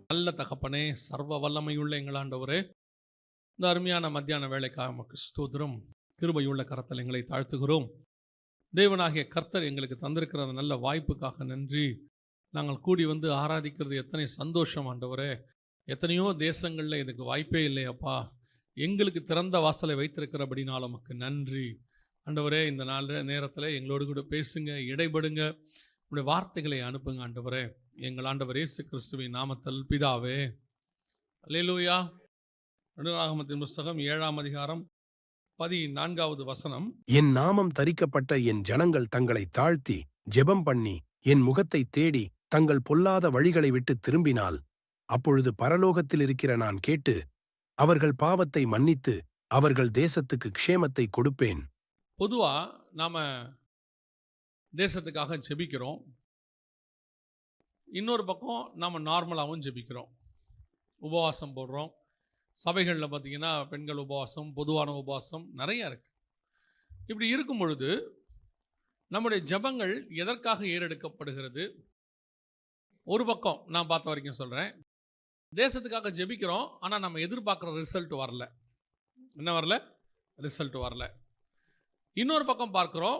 நல்ல தகப்பனே, சர்வ வல்லமையுள்ள எங்கள் ஆண்டவரே, இந்த அருமையான மத்தியான வேலைக்காக உமக்கு ஸ்தோத்திரம். கிருபையுள்ள கரத்தில் எங்களை தாழ்த்துகிறோம். தேவனாகிய கர்த்தர் எங்களுக்கு தந்திருக்கிற அந்த நல்ல வாய்ப்புக்காக நன்றி. நாங்கள் கூடி வந்து ஆராதிக்கிறது எத்தனை சந்தோஷம் ஆண்டவரே. எத்தனையோ தேசங்களில் இதுக்கு வாய்ப்பே இல்லையப்பா. எங்களுக்கு திறந்த வாசலை வைத்திருக்கிறபடினால் உமக்கு நன்றி ஆண்டவரே. இந்த நாள் நேரத்தில் எங்களோடு கூட பேசுங்க, இடைபடுங்க, உங்களுடைய வார்த்தைகளை அனுப்புங்க ஆண்டவரே. எங்கள் ஆண்டவர் இயேசு கிறிஸ்துவின் நாமத்தில் பிதாவே. அல்லேலூயா. நடுநாகமத்தின் புஸ்தகம் 7ஆம் அதிகாரம் 14வது வசனம். என் நாமம் தரிக்கப்பட்ட என் ஜனங்கள் தங்களை தாழ்த்தி ஜெபம் பண்ணி என் முகத்தை தேடி தங்கள் பொல்லாத வழிகளை விட்டு திரும்பினால், அப்பொழுது பரலோகத்தில் இருக்கிற நான் கேட்டு அவர்கள் பாவத்தை மன்னித்து அவர்கள் தேசத்துக்கு க்ஷேமத்தை கொடுப்பேன். பொதுவாக நாம் தேசத்துக்காக ஜெபிக்கிறோம். இன்னொரு பக்கம் நாம் நார்மலாகவும் ஜெபிக்கிறோம். உபவாசம் போடுறோம். சபைகளில் பார்த்திங்கன்னா பெண்கள் உபவாசம், பொதுவான உபவாசம் நிறையா இருக்குது. இப்படி இருக்கும் பொழுது நம்முடைய ஜெபங்கள் எதற்காக ஏறெடுக்கப்படுகிறது? ஒரு பக்கம் நான் பார்த்த வரைக்கும் சொல்கிறேன், தேசத்துக்காக ஜெபிக்கிறோம், ஆனால் நம்ம எதிர்பார்க்குற ரிசல்ட் வரல. என்ன வரல? ரிசல்ட் வரல. இன்னொரு பக்கம் பார்க்குறோம்,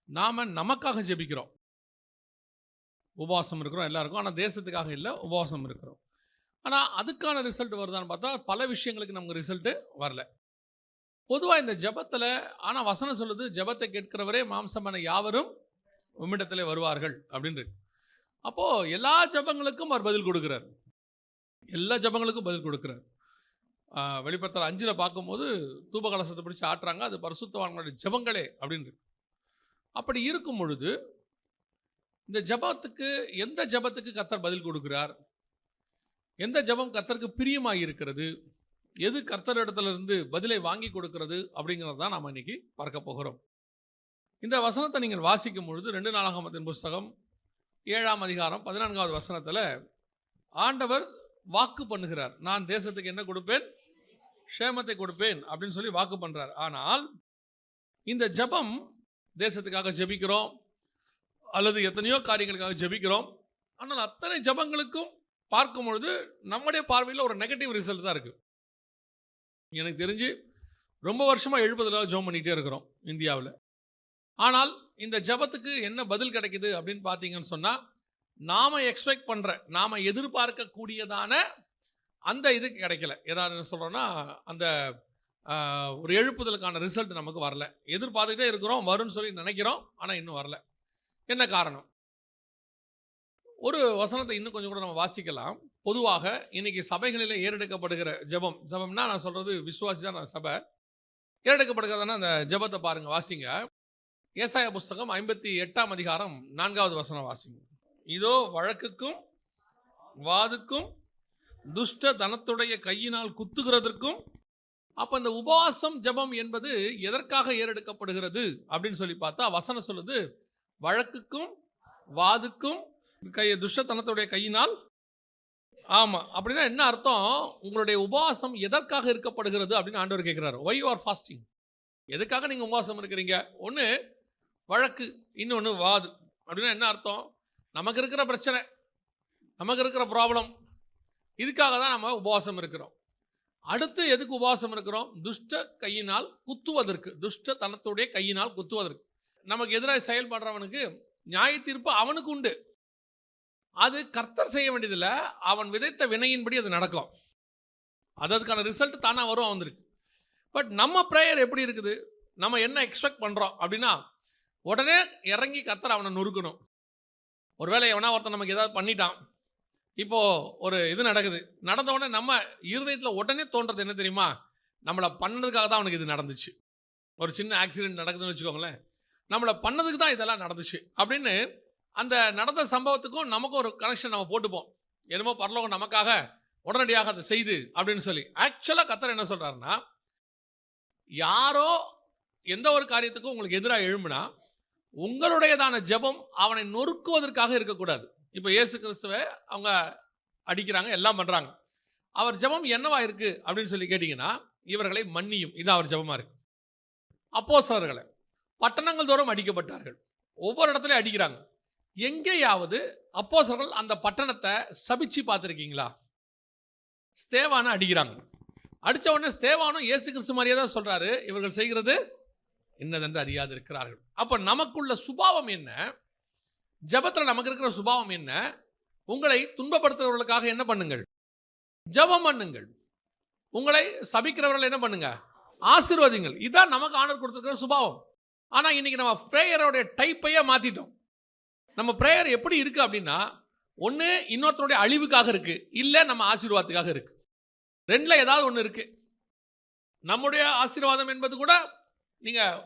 நாம் நமக்காக ஜெபிக்கிறோம், உபவாசம் இருக்கிறோம் எல்லாருக்கும், ஆனால் தேசத்துக்காக இல்லை, உபவாசம் இருக்கிறோம். ஆனால் அதுக்கான ரிசல்ட் வருதான்னு பார்த்தா பல விஷயங்களுக்கு நமக்கு ரிசல்ட்டு வரல. பொதுவாக இந்த ஜெபத்தில், ஆனால் வசனம் சொல்லுது, ஜெபத்தை கேட்கிறவரே மாம்சமான யாவரும் உம்மிடத்திலே வருவார்கள் அப்படின்னு. அப்போது எல்லா ஜெபங்களுக்கும் அவர் பதில் கொடுக்குறார். எல்லா ஜெபங்களுக்கும் பதில் கொடுக்குறார். வெளிப்படுத்தல் 5 பார்க்கும்போது தூப கலசத்தை பிடிச்சி ஆட்டுறாங்க, அது பரிசுத்தவான்களுடைய ஜெபங்களே அப்படின்னு. அப்படி இருக்கும் பொழுது இந்த ஜெபத்துக்கு, எந்த ஜெபத்துக்கு கர்த்தர் பதில் கொடுக்கிறார், எந்த ஜெபம் கர்த்தருக்கு பிரியமாக இருக்கிறது, எது கர்த்தரிடத்திலிருந்து பதிலை வாங்கி கொடுக்கிறது அப்படிங்கிறது தான் நாம் இன்னைக்கு பார்க்க போகிறோம். இந்த வசனத்தை நீங்கள் வாசிக்கும் பொழுது 2 நாளாகமத்தின் புஸ்தகம் 7ஆம் அதிகாரம் 14வது வசனத்தில் ஆண்டவர் வாக்கு பண்ணுகிறார். நான் தேசத்துக்கு என்ன கொடுப்பேன்? க்ஷேமத்தை கொடுப்பேன் அப்படின்னு சொல்லி வாக்கு பண்ணுறார். ஆனால் இந்த ஜெபம், தேசத்துக்காக ஜெபிக்கிறோம் அல்லது எத்தனையோ காரியங்களுக்காக ஜெபிக்கிறோம், ஆனால் அத்தனை ஜெபங்களுக்கும் பார்க்கும் பொழுது நம்முடைய பார்வையில் ஒரு நெகட்டிவ் ரிசல்ட் தான் இருக்குது. எனக்கு தெரிஞ்சு ரொம்ப வருஷமாக 70 ஜெபம் பண்ணிகிட்டே இருக்கிறோம் இந்தியாவில். ஆனால் இந்த ஜெபத்துக்கு என்ன பதில் கிடைக்குது அப்படின்னு பார்த்தீங்கன்னு சொன்னால், நாம் எக்ஸ்பெக்ட் பண்ணுற, நாம் எதிர்பார்க்கக்கூடியதான அந்த இது கிடைக்கல. ஏதாவது சொல்கிறோன்னா, அந்த ஒரு எழுப்புதலுக்கான ரிசல்ட் நமக்கு வரல. எதிர்பார்த்துக்கிட்டே இருக்கிறோம், வரும்னு சொல்லி நினைக்கிறோம், ஆனால் இன்னும் வரல. என்ன காரணம்? ஒரு வசனத்தை இன்னும் கொஞ்சம் கூட நம்ம வாசிக்கலாம். பொதுவாக இன்னைக்கு சபைகளில் ஏறெடுக்கப்படுகிற ஜெபம், ஜெபம்னா நான் சொல்கிறது விசுவாசி தான், நான் சபை ஏறெடுக்கப்படுகிறதுனா அந்த ஜெபத்தை பாருங்கள், வாசிங்க. ஏசாயா புஸ்தகம் 58ஆம் அதிகாரம் 4வது வசனம் வாசிங்க. இதோ வழக்குக்கும் வாதுக்கும் துஷ்ட தனத்துடைய கையினால் குத்துகிறதற்கும். அப்போ இந்த உபவாசம் ஜெபம் என்பது எதற்காக ஏறெடுக்கப்படுகிறது அப்படின்னு சொல்லி பார்த்தா வசனம் சொல்லுது, வழக்குக்கும் வாதுக்கும் துஷ்டத்தனத்துடைய கையினால். ஆமாம், அப்படின்னா என்ன அர்த்தம்? உங்களுடைய உபவாசம் எதற்காக இருக்கப்படுகிறது அப்படின்னு ஆண்டவர் கேட்குறாரு. Why you are fasting? எதுக்காக நீங்கள் உபவாசம் இருக்கிறீங்க? ஒன்று வழக்கு, இன்னொன்று வாது. அப்படின்னா என்ன அர்த்தம்? நமக்கு இருக்கிற பிரச்சனை, நமக்கு இருக்கிற ப்ராப்ளம், இதுக்காக தான் நம்ம உபவாசம் இருக்கிறோம். அடுத்து எதுக்கு உபவாசம் இருக்கிறோம்? துஷ்ட கையினால் குத்துவதற்கு, துஷ்ட தனத்துடைய கையினால் குத்துவதற்கு. நமக்கு எதிராக செயல்படுறவனுக்கு நியாய தீர்ப்பு அவனுக்கு உண்டு. அது கர்த்தர் செய்ய வேண்டியதில்லை, அவன் விதைத்த வினையின்படி அது நடக்கும். அதுக்கான ரிசல்ட் தானாக வரும், வந்திருக்கு. பட் நம்ம ப்ரேயர் எப்படி இருக்குது? நம்ம என்ன எக்ஸ்பெக்ட் பண்ணுறோம் அப்படின்னா, உடனே இறங்கி கர்த்தர் அவனை நொறுக்கணும். ஒருவேளை எவனா ஒருத்தன் நமக்கு ஏதாவது பண்ணிட்டான், இப்போது ஒரு இது நடக்குது, நடந்த உடனே நம்ம இருதயத்தில் உடனே தோன்றது என்ன தெரியுமா? நம்மளை பண்ணதுக்காக தான் அவனுக்கு இது நடந்துச்சு. ஒரு சின்ன ஆக்சிடென்ட் நடக்குதுன்னு வச்சுக்கோங்களேன், நம்மளை பண்ணதுக்கு தான் இதெல்லாம் நடந்துச்சு அப்படின்னு அந்த நடந்த சம்பவத்துக்கும் நமக்கும் ஒரு கனெக்ஷன் நம்ம போட்டுப்போம். என்னமோ பரலோகம் நமக்காக உடனடியாக அதை செய்து அப்படின்னு சொல்லி. ஆக்சுவலாக கர்த்தர் என்ன சொல்கிறாருன்னா, யாரோ எந்த ஒரு காரியத்துக்கும் உங்களுக்கு எதிராக எழும்புனா உங்களுடையதான ஜெபம் அவனை நொறுக்குவதற்காக இருக்கக்கூடாது. இப்போ இயேசு கிறிஸ்துவை அவங்க அடிக்கிறாங்க, எல்லாம் பண்ணுறாங்க. அவர் ஜெபம் என்னவா இருக்குது அப்படின்னு சொல்லி கேட்டிங்கன்னா, இவர்களை மன்னியும், இது அவர் ஜெபமாக இருக்குது. அப்போஸ்தலர்களை பட்டணங்கள் தோறும் அடிக்கப்பட்டார்கள், ஒவ்வொரு இடத்துலையும் அடிக்கிறாங்க. எங்கேயாவது அப்போஸ்தலர்கள் அந்த பட்டணத்தை சபிச்சு பார்த்துருக்கீங்களா? ஸ்தேவானை அடிக்கிறாங்க. அடித்த உடனே ஸ்தேவானும் இயேசு கிறிஸ்து மாதிரியே தான் சொல்கிறாரு, இவர்கள் செய்கிறது என்னதென்று அறியாது இருக்கிறார்கள். அப்போ நமக்குள்ள சுபாவம் என்ன? ஜெபத்தில் நமக்கு இருக்கிற சுபாவம் என்ன? உங்களை துன்பப்படுத்துகிறவர்களுக்காக என்ன பண்ணுங்கள்? ஜெபம் பண்ணுங்கள். உங்களை சபிக்கிறவர்கள் என்ன பண்ணுங்க? ஆசீர்வதிங்கள். இதுதான் நமக்கு ஆண்டவர் கொடுத்துருக்கிற சுபாவம். ஆனால் இன்னைக்கு நம்ம ப்ரேயரோடைய டைப்பையே மாற்றிட்டோம். நம்ம ப்ரேயர் எப்படி இருக்குது அப்படின்னா, ஒன்று இன்னொருத்தருடைய அழிவுக்காக இருக்குது, இல்லை நம்ம ஆசீர்வாதத்துக்காக இருக்குது. ரெண்டில் ஏதாவது ஒன்று இருக்குது. நம்முடைய ஆசீர்வாதம் என்பது கூட நீங்கள்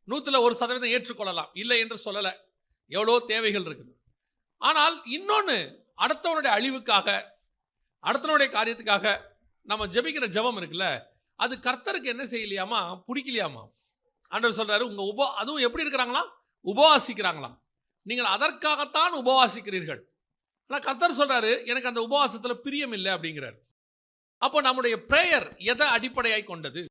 100% ஏற்றுக்கொள்ளலாம், இல்லை என்று சொல்லலை. எவ்வளோ தேவைகள் இருக்குது. ஆனால் இன்னொன்று, அடுத்தவனுடைய அழிவுக்காக, அடுத்தவனுடைய காரியத்துக்காக நம்ம ஜெபிக்கிற ஜெபம் இருக்குல்ல, அது கர்த்தருக்கு என்ன செய்யலையாமா? பிடிக்கலையாமா? ஆண்டவர் சொல்கிறாரு, அதுவும் எப்படி இருக்கிறாங்களாம்? உபவாசிக்கிறாங்களாம். நீங்கள் அதற்காகத்தான் உபவாசிக்கிறீர்கள். ஆனால் கர்த்தர் சொல்கிறாரு, எனக்கு அந்த உபவாசத்தில் பிரியம் இல்லை அப்படிங்கிறார். அப்போ நம்முடைய பிரேயர் எதை அடிப்படையாய் கொண்டது?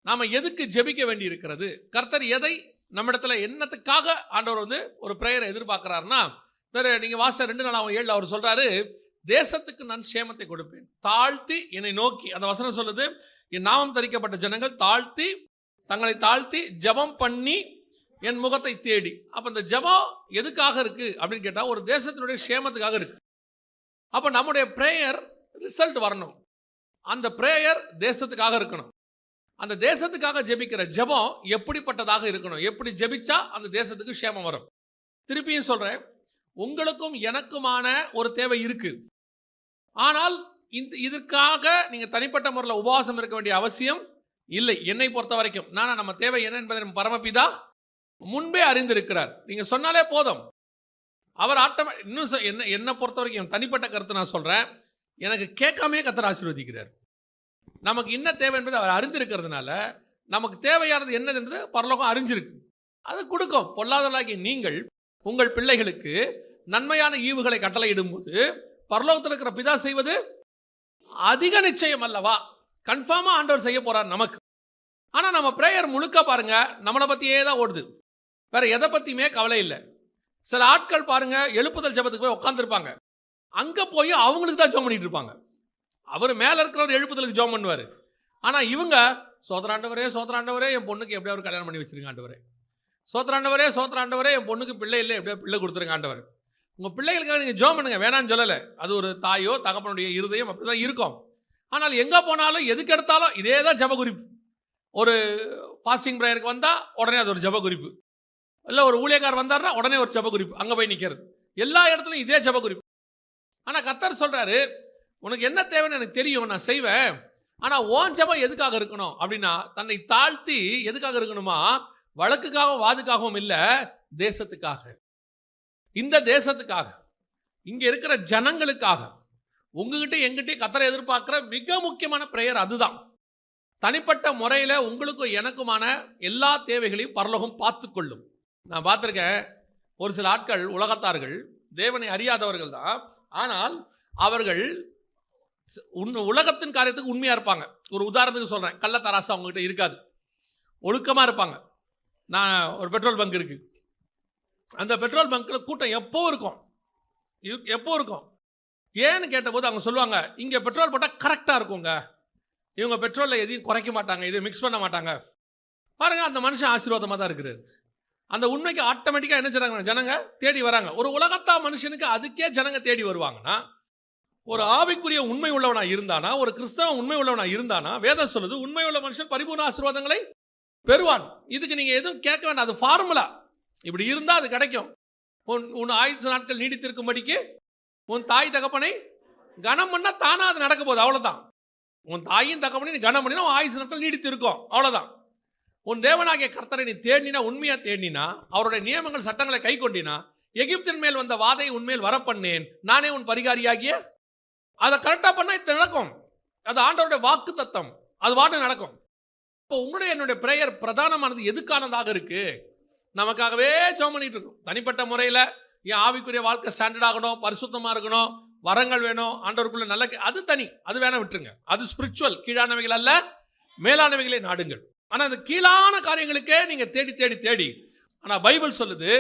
நாம் எதுக்கு ஜெபிக்க வேண்டி இருக்கிறது? கர்த்தர் எதை நம்மிடத்துல என்னத்துக்காக ஆண்டவர் ஒரு பிரேயரை எதிர்பார்க்கிறாருன்னா, நீங்கள் வாச 2:7 அவர் சொல்கிறாரு, தேசத்துக்கு நான் சேமத்தை கொடுப்பேன், தாழ்த்தி என்னை நோக்கி. அந்த வசனம் சொல்லுது, என் நாமம் தரிக்கப்பட்ட ஜனங்கள் தங்களை தாழ்த்தி ஜெபம் பண்ணி என் முகத்தை தேடி. அப்போ இந்த ஜெபம் எதுக்காக இருக்குது அப்படின்னு கேட்டால், ஒரு தேசத்தினுடைய சேமத்துக்காக இருக்குது. அப்போ நம்முடைய பிரேயர் ரிசல்ட் வரணும். அந்த பிரேயர் தேசத்துக்காக இருக்கணும். அந்த தேசத்துக்காக ஜெபிக்கிற ஜெபம் எப்படிப்பட்டதாக இருக்கணும்? எப்படி ஜெபிச்சா அந்த தேசத்துக்கு சேமம் வரும்? திருப்பியும் சொல்கிறேன், உங்களுக்கும் எனக்குமான ஒரு தேவை இருக்குது. ஆனால் இதற்காக நீங்கள் தனிப்பட்ட முறையில் உபவாசம் இருக்க வேண்டிய அவசியம் இல்லை. என்னை பொறுத்த வரைக்கும் நம்ம தேவை என்ன என்பதை நம்ம பரமபிதா முன்பே அறிந்திருக்கிறார். நீங்கள் சொன்னாலே போதும், அவர் என்னை பொறுத்த வரைக்கும் தனிப்பட்ட கருத்து நான் சொல்கிறேன், எனக்கு கேட்காமே கர்த்தர் ஆசீர்வதிக்கிறார். நமக்கு என்ன தேவை என்பதை அவர் அறிந்திருக்கிறதுனால, நமக்கு தேவையானது என்னது என்று பரலோகம் அறிஞ்சிருக்கு, அது கொடுக்கும். பொல்லாதவர்களாகிய நீங்கள் உங்கள் பிள்ளைகளுக்கு நன்மையான ஈவுகளை கட்டளையிடும்போது பரலோகத்தில் இருக்கிற பிதா செய்வது அதிக நிச்சயம் அல்லவா? கன்ஃபார்மாக ஆண்டவர் செய்ய போறார் நமக்கு. ஆனால் நம்ம பிரேயர் முழுக்க பாருங்க, நம்மளை பற்றியே தான் ஓடுது, வேற எதை பற்றியுமே கவலை இல்லை. சில ஆட்கள் பாருங்க, எழுப்புதல் ஜெபத்துக்கு போய் உட்காந்துருப்பாங்க, அங்கே போய் அவங்களுக்கு தான் ஜெபம் பண்ணிட்டு இருப்பாங்க. அவர் மேலே இருக்கிறவர் எழுப்புதலுக்கு ஜெபம் பண்ணுவார். ஆனால் இவங்க சோதராண்டவரே சோதராண்டவரே, என் பொண்ணுக்கு எப்படியா ஒரு கல்யாணம் பண்ணி வச்சிருங்க ஆண்டவரே, சோதராண்டவரே சோதராண்டவரே, என் பொண்ணுக்கு பிள்ளை இல்லை, எப்படியா பிள்ளை கொடுத்துருங்க ஆண்டவர். உங்கள் பிள்ளைகளுக்காக நீங்கள் ஜெபம் பண்ணுங்க, வேணான்னு சொல்லலை. அது ஒரு தாயோ தகப்பனுடைய இருதயம் அப்படி தான் இருக்கும். ஆனால் எங்கே போனாலும் எதுக்கு எடுத்தாலும் இதே தான் ஜெப குறிப்பு. ஒரு ஃபாஸ்டிங் ப்ரேயருக்கு வந்தால் உடனே அது ஒரு ஜெப குறிப்பு, இல்லை ஒரு ஊழியக்கார் வந்தார்னா உடனே ஒரு ஜெப குறிப்பு, அங்கே போய் நிற்கிறது. எல்லா இடத்துலையும் இதே ஜெப குறிப்பு. ஆனால் கர்த்தர் சொல்கிறாரு, உனக்கு என்ன தேவைன்னு எனக்கு தெரியும், நான் செய்வேன். ஆனால் ஓன் ஜெபம் எதுக்காக இருக்கணும் அப்படின்னா, தன்னை தாழ்த்தி எதுக்காக இருக்கணுமா? வழக்குக்காகவும் வாதுக்காகவும் இல்லை, தேசத்துக்காக, இந்த தேசத்துக்காக, இங்கே இருக்கிற ஜனங்களுக்காக. உங்ககிட்ட எங்கிட்டே கர்த்தரை எதிர்பார்க்குற மிக முக்கியமான பிரேயர் அதுதான். தனிப்பட்ட முறையில் உங்களுக்கும் எனக்குமான எல்லா தேவைகளையும் பரலோகம் பார்த்துக்கொள்ளும். நான் பார்த்துருக்கேன், ஒரு சில ஆட்கள் உலகத்தார்கள் தேவனை அறியாதவர்கள் தான், ஆனால் அவர்கள் உலகத்தின் காரியத்துக்கு உண்மையாக இருப்பாங்க. ஒரு உதாரணத்துக்கு சொல்கிறேன், கள்ளத்தராசு அவங்ககிட்ட இருக்காது, ஒழுக்கமாக இருப்பாங்க. நான் ஒரு பெட்ரோல் பங்க் இருக்குது, அந்த பெட்ரோல் பங்க்கில் கூட்டம் எப்போ இருக்கும். ஏன்னு கேட்டபோது அவங்க சொல்லுவாங்க, இங்கே பெட்ரோல் போட்டால் கரெக்டாக இருக்குங்க, இவங்க பெட்ரோலில் எதையும் குறைக்க மாட்டாங்க, எதையும் மிக்ஸ் பண்ண மாட்டாங்க. பாருங்கள், அந்த மனுஷன் ஆசீர்வாதமாக தான் இருக்கிறார். அந்த உண்மைக்கு ஆட்டோமேட்டிக்காக என்ன செய்றாங்க, ஜனங்க தேடி வராங்க. ஒரு உலகத்தா மனுஷனுக்கு அதுக்கே ஜனங்க தேடி வருவாங்கன்னா, ஒரு ஆவிக்குரிய உண்மை உள்ளவனா இருந்தானா, ஒரு கிறிஸ்தவ உண்மை உள்ளவனா இருந்தானா, வேதம் சொல்லுது உண்மை உள்ள மனுஷன் பரிபூர்ண ஆசீர்வாதங்களை பெறுவான். இதுக்கு நீங்கள் எதுவும் கேட்க வேண்டாம், அது ஃபார்முலா. இப்படி இருந்தால் அது கிடைக்கும். உன் ஆயுசு நாட்கள் நீடித்திருக்கும்படிக்கு உன் தாய் தகப்பனை கனம் பண்ணா தானா அது நடக்க போகுது, அவ்வளோதான். உன் தாயும் தகப்பனை நீ கனம் பண்ணினா உன் ஆயுசு நாட்கள் நீடித்து இருக்கும், அவ்வளோதான். உன் தேவனாகிய கர்த்தரை நீ தேடினா, உண்மையாக தேடினா, அவருடைய நியமங்கள் சட்டங்களை கை கொண்டினா, எகிப்தின் மேல் வந்த வாதையை உன்மேல் வரப்பண்ணேன், நானே உன் பரிகாரியாகிய. அதை கரெக்டாக பண்ணால் இது நடக்கும். அது ஆண்டவருடைய வாக்கு தத்தம், அது வாட்டு நடக்கும். இப்போ உங்களுடைய என்னுடைய பிரேயர் பிரதானமானது எதுக்கானதாக இருக்கு? நமக்காகவே ஜெபம் பண்ணிட்டு இருக்கோம். தனிப்பட்ட முறையில் என் ஆவிக்குரிய வாழ்க்கை ஸ்டாண்டர்ட் ஆகணும், பரிசுத்தமாக இருக்கணும், வரங்கள் வேணும், ஆண்டவருக்குள்ள நல்ல, அது தனி, அது வேணா விட்டுருங்க. அது ஸ்பிரிச்சுவல், கீழானவைகள் அல்ல மேலானவைகளை நாடுங்கள். ஆனால் அந்த கீழான காரியங்களுக்கே நீங்கள் தேடி தேடி தேடி. ஆனால் பைபிள் சொல்லுது,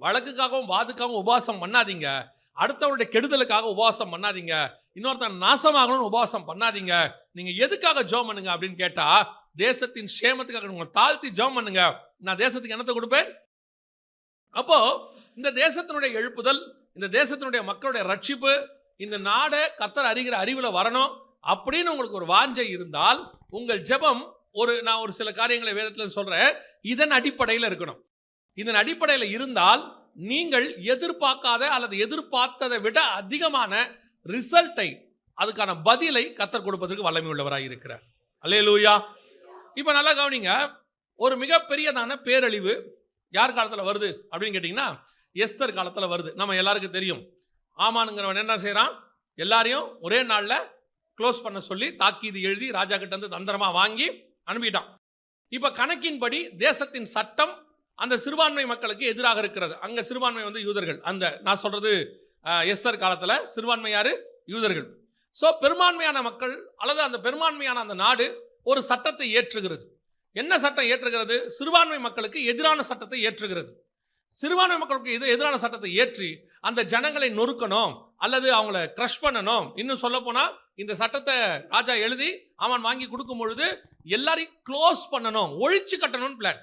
வழக்குக்காகவும் வாதுக்காகவும் உபவாசம் பண்ணாதீங்க. அடுத்தவருடைய கெடுதலுக்காக உபவாசம் பண்ணாதீங்க. இன்னொருத்தன் நாசமாகணும்னு உபவாசம் பண்ணாதீங்க. நீங்க எதுக்காக ஜெபம் பண்ணுங்க அப்படின்னு கேட்டா, தேசத்தின் சேமத்துக்காக உங்களை தாழ்த்தி ஜெபம் பண்ணுங்க. நான் தேசத்துக்கு என்னத்தை கொடுப்பேன்? அப்போ இந்த தேசத்தினுடைய எழுப்புதல், இந்த தேசத்தினுடைய மக்களுடைய ரட்சிப்பு, இந்த நாடை கர்த்தர் அறிகிற அறிவுல வரணும் அப்படின்னு உங்களுக்கு ஒரு வாஞ்சை இருந்தால், உங்கள் ஜெபம் நான் ஒரு சில காரியங்களை வேதத்தில் சொல்றேன், இதன் அடிப்படையில் இருக்கணும். இதன் அடிப்படையில் இருந்தால் நீங்கள் எதிர்பார்க்காத அல்லது எதிர்பார்த்ததை விட அதிகமான ரிசல்ட்டை, அதுக்கான பதிலை கர்த்தர் கொடுப்பதற்கு வல்லமை உள்ளவராக இருக்கிறார். அல்லேலூயா. இப்போ நல்லா கவனிங்க, ஒரு மிகப்பெரியதான பேரழிவு யார் காலத்தில் வருது அப்படின்னு கேட்டிங்கன்னா, எஸ்தர் காலத்தில் வருது. நம்ம எல்லாருக்கும் தெரியும். ஆமானுங்கிறவன் என்ன செய்கிறான்? எல்லாரையும் ஒரே நாளில் க்ளோஸ் பண்ண சொல்லி தாக்கீது எழுதி ராஜா கிட்ட வந்து தந்திரமாக வாங்கி அனுப்பிட்டான். இப்போ கணக்கின்படி தேசத்தின் சட்டம் அந்த சிறுபான்மை மக்களுக்கு எதிராக இருக்கிறது. அங்கே சிறுபான்மை வந்து யூதர்கள். அந்த நான் சொல்றது எஸ்தர் காலத்தில் சிறுபான்மை யாரு? யூதர்கள். ஸோ பெரும்பான்மையான மக்கள் அல்லது அந்த பெரும்பான்மையான அந்த நாடு ஒரு சட்டத்தை ஏற்றுகிறது. என்ன சட்டம் ஏற்றுகிறது? சிறுபான்மை மக்களுக்கு எதிரான சட்டத்தை ஏற்றுகிறது. சிறுபான்மை மக்களுக்கு எதிரான சட்டத்தை ஏற்றி அந்த ஜனங்களை நொறுக்கணும் அல்லது அவங்கள கிரஷ் பண்ணணும். இன்னும் சொல்ல போனா இந்த சட்டத்தை ராஜா எழுதி அவன் வாங்கி கொடுக்கும் பொழுது எல்லாரையும் க்ளோஸ் பண்ணணும், ஒழிச்சு கட்டணும்னு பிளான்.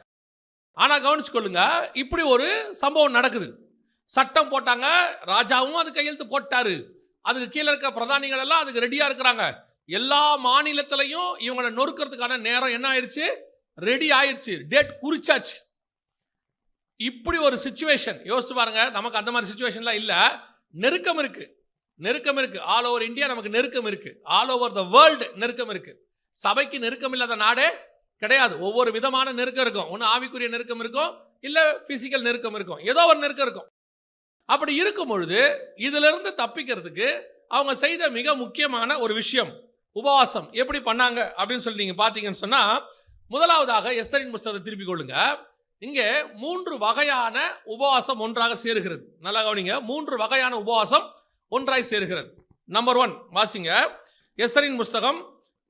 ஆனா கவனிச்சுக்கொள்ளுங்க, இப்படி ஒரு சம்பவம் நடக்குது. சட்டம் போட்டாங்க, ராஜாவும் அது கையெழுத்து போட்டாரு. அதுக்கு கீழே இருக்க பிரதானிகள் எல்லாம் அதுக்கு ரெடியா இருக்கிறாங்க. எல்லா மாநிலத்திலையும் இவங்களை நொறுக்கிறதுக்கான நேரம் என்ன ஆயிடுச்சு? ரெடி ஆயிடுச்சு, டேட் குறிச்சாச்சு. இப்படி ஒரு சிச்சுவேஷன் யோசிச்சு பாருங்க. நமக்கு அந்த மாதிரி சிச்சுவேஷன்லாம் இல்லை. நெருக்கம் இருக்கு, நெருக்கம் இருக்கு. ஆல் ஓவர் இந்தியா நமக்கு நெருக்கம் இருக்கு. ஆல் ஓவர் த வேர்ல்டு நெருக்கம் இருக்கு. சபைக்கு நெருக்கம் இல்லாத நாடே கிடையாது. ஒவ்வொரு விதமான நெருக்கம் இருக்கும். ஒன்று ஆவிக்குரிய நெருக்கம் இருக்கும், இல்லை பிசிக்கல் நெருக்கம் இருக்கும், ஏதோ ஒரு நெருக்கம் இருக்கும். அப்படி இருக்கும் பொழுது இதிலிருந்து தப்பிக்கிறதுக்கு அவங்க செய்த மிக முக்கியமான ஒரு விஷயம் உபவாசம். எப்படி பண்ணாங்க அப்படின்னு சொல்லி நீங்க பார்த்தீங்கன்னு சொன்னா, முதலாவதாக எஸ்தரின் புஸ்தகத்தை திருப்பிக் கொள்ளுங்க. இங்கே 3 வகையான உபவாசம் ஒன்றாக சேருகிறது. நல்லா கவனிங்க, 3 வகையான உபவாசம் ஒன்றாய் சேருகிறது. நம்பர் 1 வாசிங்க. எஸ்தரின் புஸ்தகம்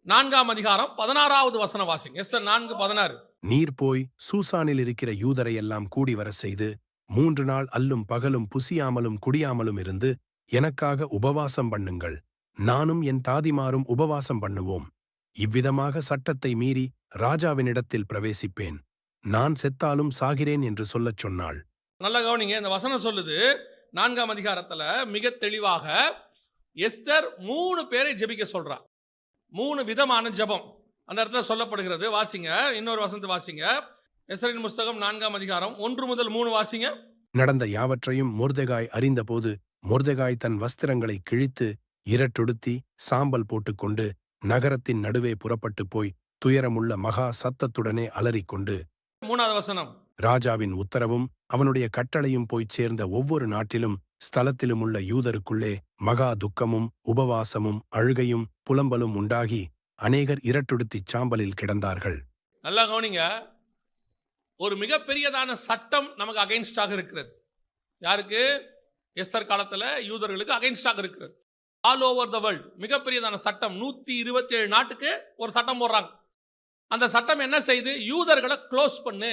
4ஆம் அதிகாரம் 16வது வசனம் வாசிங்க. எஸ்தர் 4:16. நீர் போய் சூசானில் இருக்கிற யூதரை எல்லாம் கூடி வர செய்து 3 நாள் அல்லும் பகலும் புசியாமலும் குடியாமலும் இருந்து எனக்காக உபவாசம் பண்ணுங்கள். நானும் என் தாதிமாரும் உபவாசம் பண்ணுவோம். இவ்விதமாக சட்டத்தை மீறி ராஜாவினிடத்தில் பிரவேசிப்பேன். நான் செத்தாலும் சாகிறேன் என்று சொல்லச் சொன்னாள். நல்ல கவனிங்க, இந்த வசனம் சொல்லுது 4ஆம் அதிகாரத்தில் மிக தெளிவாக எஸ்தர் 3 பேரை ஜெபிக்க சொல்றா. 3 விதமான ஜெபம் அந்த இடத்துல சொல்லப்படுகிறது. வாசிங்க, இன்னொரு வசனத்தை வாசிங்க. எஸ்தரின் புஸ்தகம் 4ஆம் அதிகாரம் 1 முதல் 3 வாசிங்க. நடந்த யாவற்றையும் மொர்தெகாய் அறிந்தபோது மொர்தெகாய் தன் வஸ்திரங்களை கிழித்து இரட்டுடுத்தி சாம்பல் போட்டுக்கொண்டு நகரத்தின் நடுவே புறப்பட்டு போய் துயரமுள்ள மகா சத்தத்துடனே அலறிக்கொண்டு, 3வது வசனம், ராஜாவின் உத்தரவும் அவனுடைய கட்டளையும் போய்ச் சேர்ந்த ஒவ்வொரு நாட்டிலும் ஸ்தலத்திலும் உள்ள யூதருக்குள்ளே மகா துக்கமும் உபவாசமும் அழுகையும் புலம்பலும் உண்டாகி அநேகர் இரட்டுடுத்திச் சாம்பலில் கிடந்தார்கள். நல்லா கவனிங்க, ஒரு மிகப்பெரியதான சட்டம் நமக்கு அகைன்ஸ்டாக இருக்கிறது. யாருக்கு? எஸ்தர் காலத்தில் யூதர்களுக்கு அகைன்ஸ்டாக இருக்கிறது. ஆல் ஓவர் த வேர்ல்ட் மிகப்பெரியதான சட்டம். 127 நாட்டுக்கு ஒரு சட்டம் போடுறாங்க. அந்த சட்டம் என்ன செய்து? யூதர்களை க்ளோஸ் பண்ணு,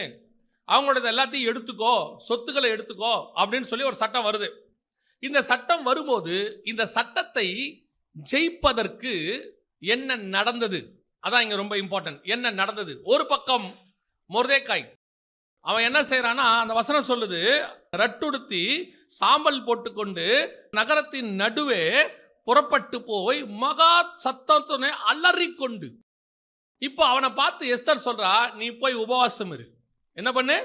அவங்களோட எல்லாத்தையும் எடுத்துக்கோ, சொத்துக்களை எடுத்துக்கோ அப்படின்னு சொல்லி ஒரு சட்டம் வருது. இந்த சட்டம் வரும்போது இந்த சட்டத்தை ஜெயிப்பதற்கு என்ன நடந்தது? அதான் இங்க ரொம்ப இம்பார்ட்டன்ட். என்ன நடந்தது? ஒரு பக்கம் மொர்தெகாய் அவன் என்ன செய்யறான்னா, அந்த வசனம் சொல்லுது, ரட்டுடுத்தி சாம்பல் போட்டுக்கொண்டு நகரத்தின் நடுவே புறப்பட்டு போய் மகா சத்தத்துனை அலறிக்கொண்டு. இப்போ அவனை பார்த்து எஸ்தர் சொல்றா, நீ போய் உபவாசம் இரு. என்ன பண்ணு?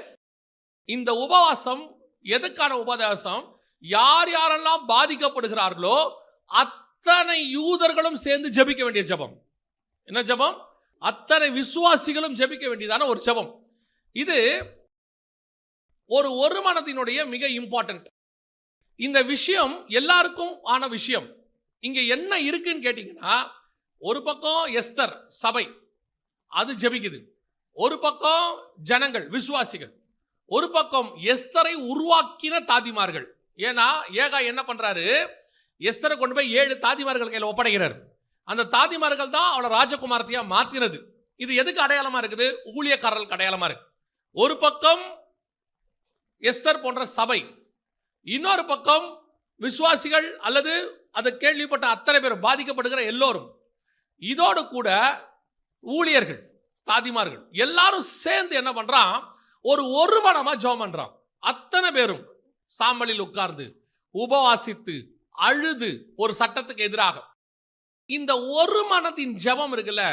இந்த உபவாசம் எதுக்கான உபவாசம்? யார் யாரெல்லாம் பாதிக்கப்படுகிறார்களோ அத்தனை யூதர்களும் சேர்ந்து ஜெபிக்க வேண்டிய ஜெபம். என்ன ஜெபம்? அத்தனை விசுவாசிகளும் ஜெபிக்க வேண்டியதான ஒரு ஜெபம். இது ஒரு மனதினுடைய மிக இம்பார்ட்டன்ட். இந்த விஷயம் எல்லாருக்கும் ஆன விஷயம். இங்க என்ன இருக்குன்னு கேட்டீங்கன்னா, ஒரு பக்கம் எஸ்தர் சபை அது ஜெபிக்குது, ஒரு பக்கம் ஜனங்கள் விசுவாசிகள், ஒரு பக்கம் எஸ்தரை உருவாக்கின தாதிமார்கள். ஏன்னா ஏகாய் என்ன பண்றாரு? எஸ்தரை கொண்டு போய் 7 தாதிமார்கள் கையில் ஒப்படைக்கிறார். அந்த தாதிமார்கள் தான் அவளை ராஜகுமாரத்தையா மாத்தினது. இது எதுக்கு அடையாளமா இருக்குது? ஊழியக்காரர்களுக்கு அடையாளமா இருக்கு. ஒரு பக்கம் எஸ்தர் போன்ற சபை, இன்னொரு பக்கம் விசுவாசிகள் அல்லது அதை கேள்விப்பட்ட அத்தனை பேர் பாதிக்கப்படுகிற எல்லோரும், இதோடு கூட ஊழியர்கள், தாதிமார்கள் எல்லாரும் சேர்ந்து என்ன பண்றான், ஒரு மனமா ஜெபம் பண்றான். அத்தனை பேரும் சாம்பலில் உட்கார்ந்து உபவாசித்து அழுது ஒரு சட்டத்துக்கு எதிராக. இந்த ஒரு மனதின் ஜெபம் இருக்குல்ல,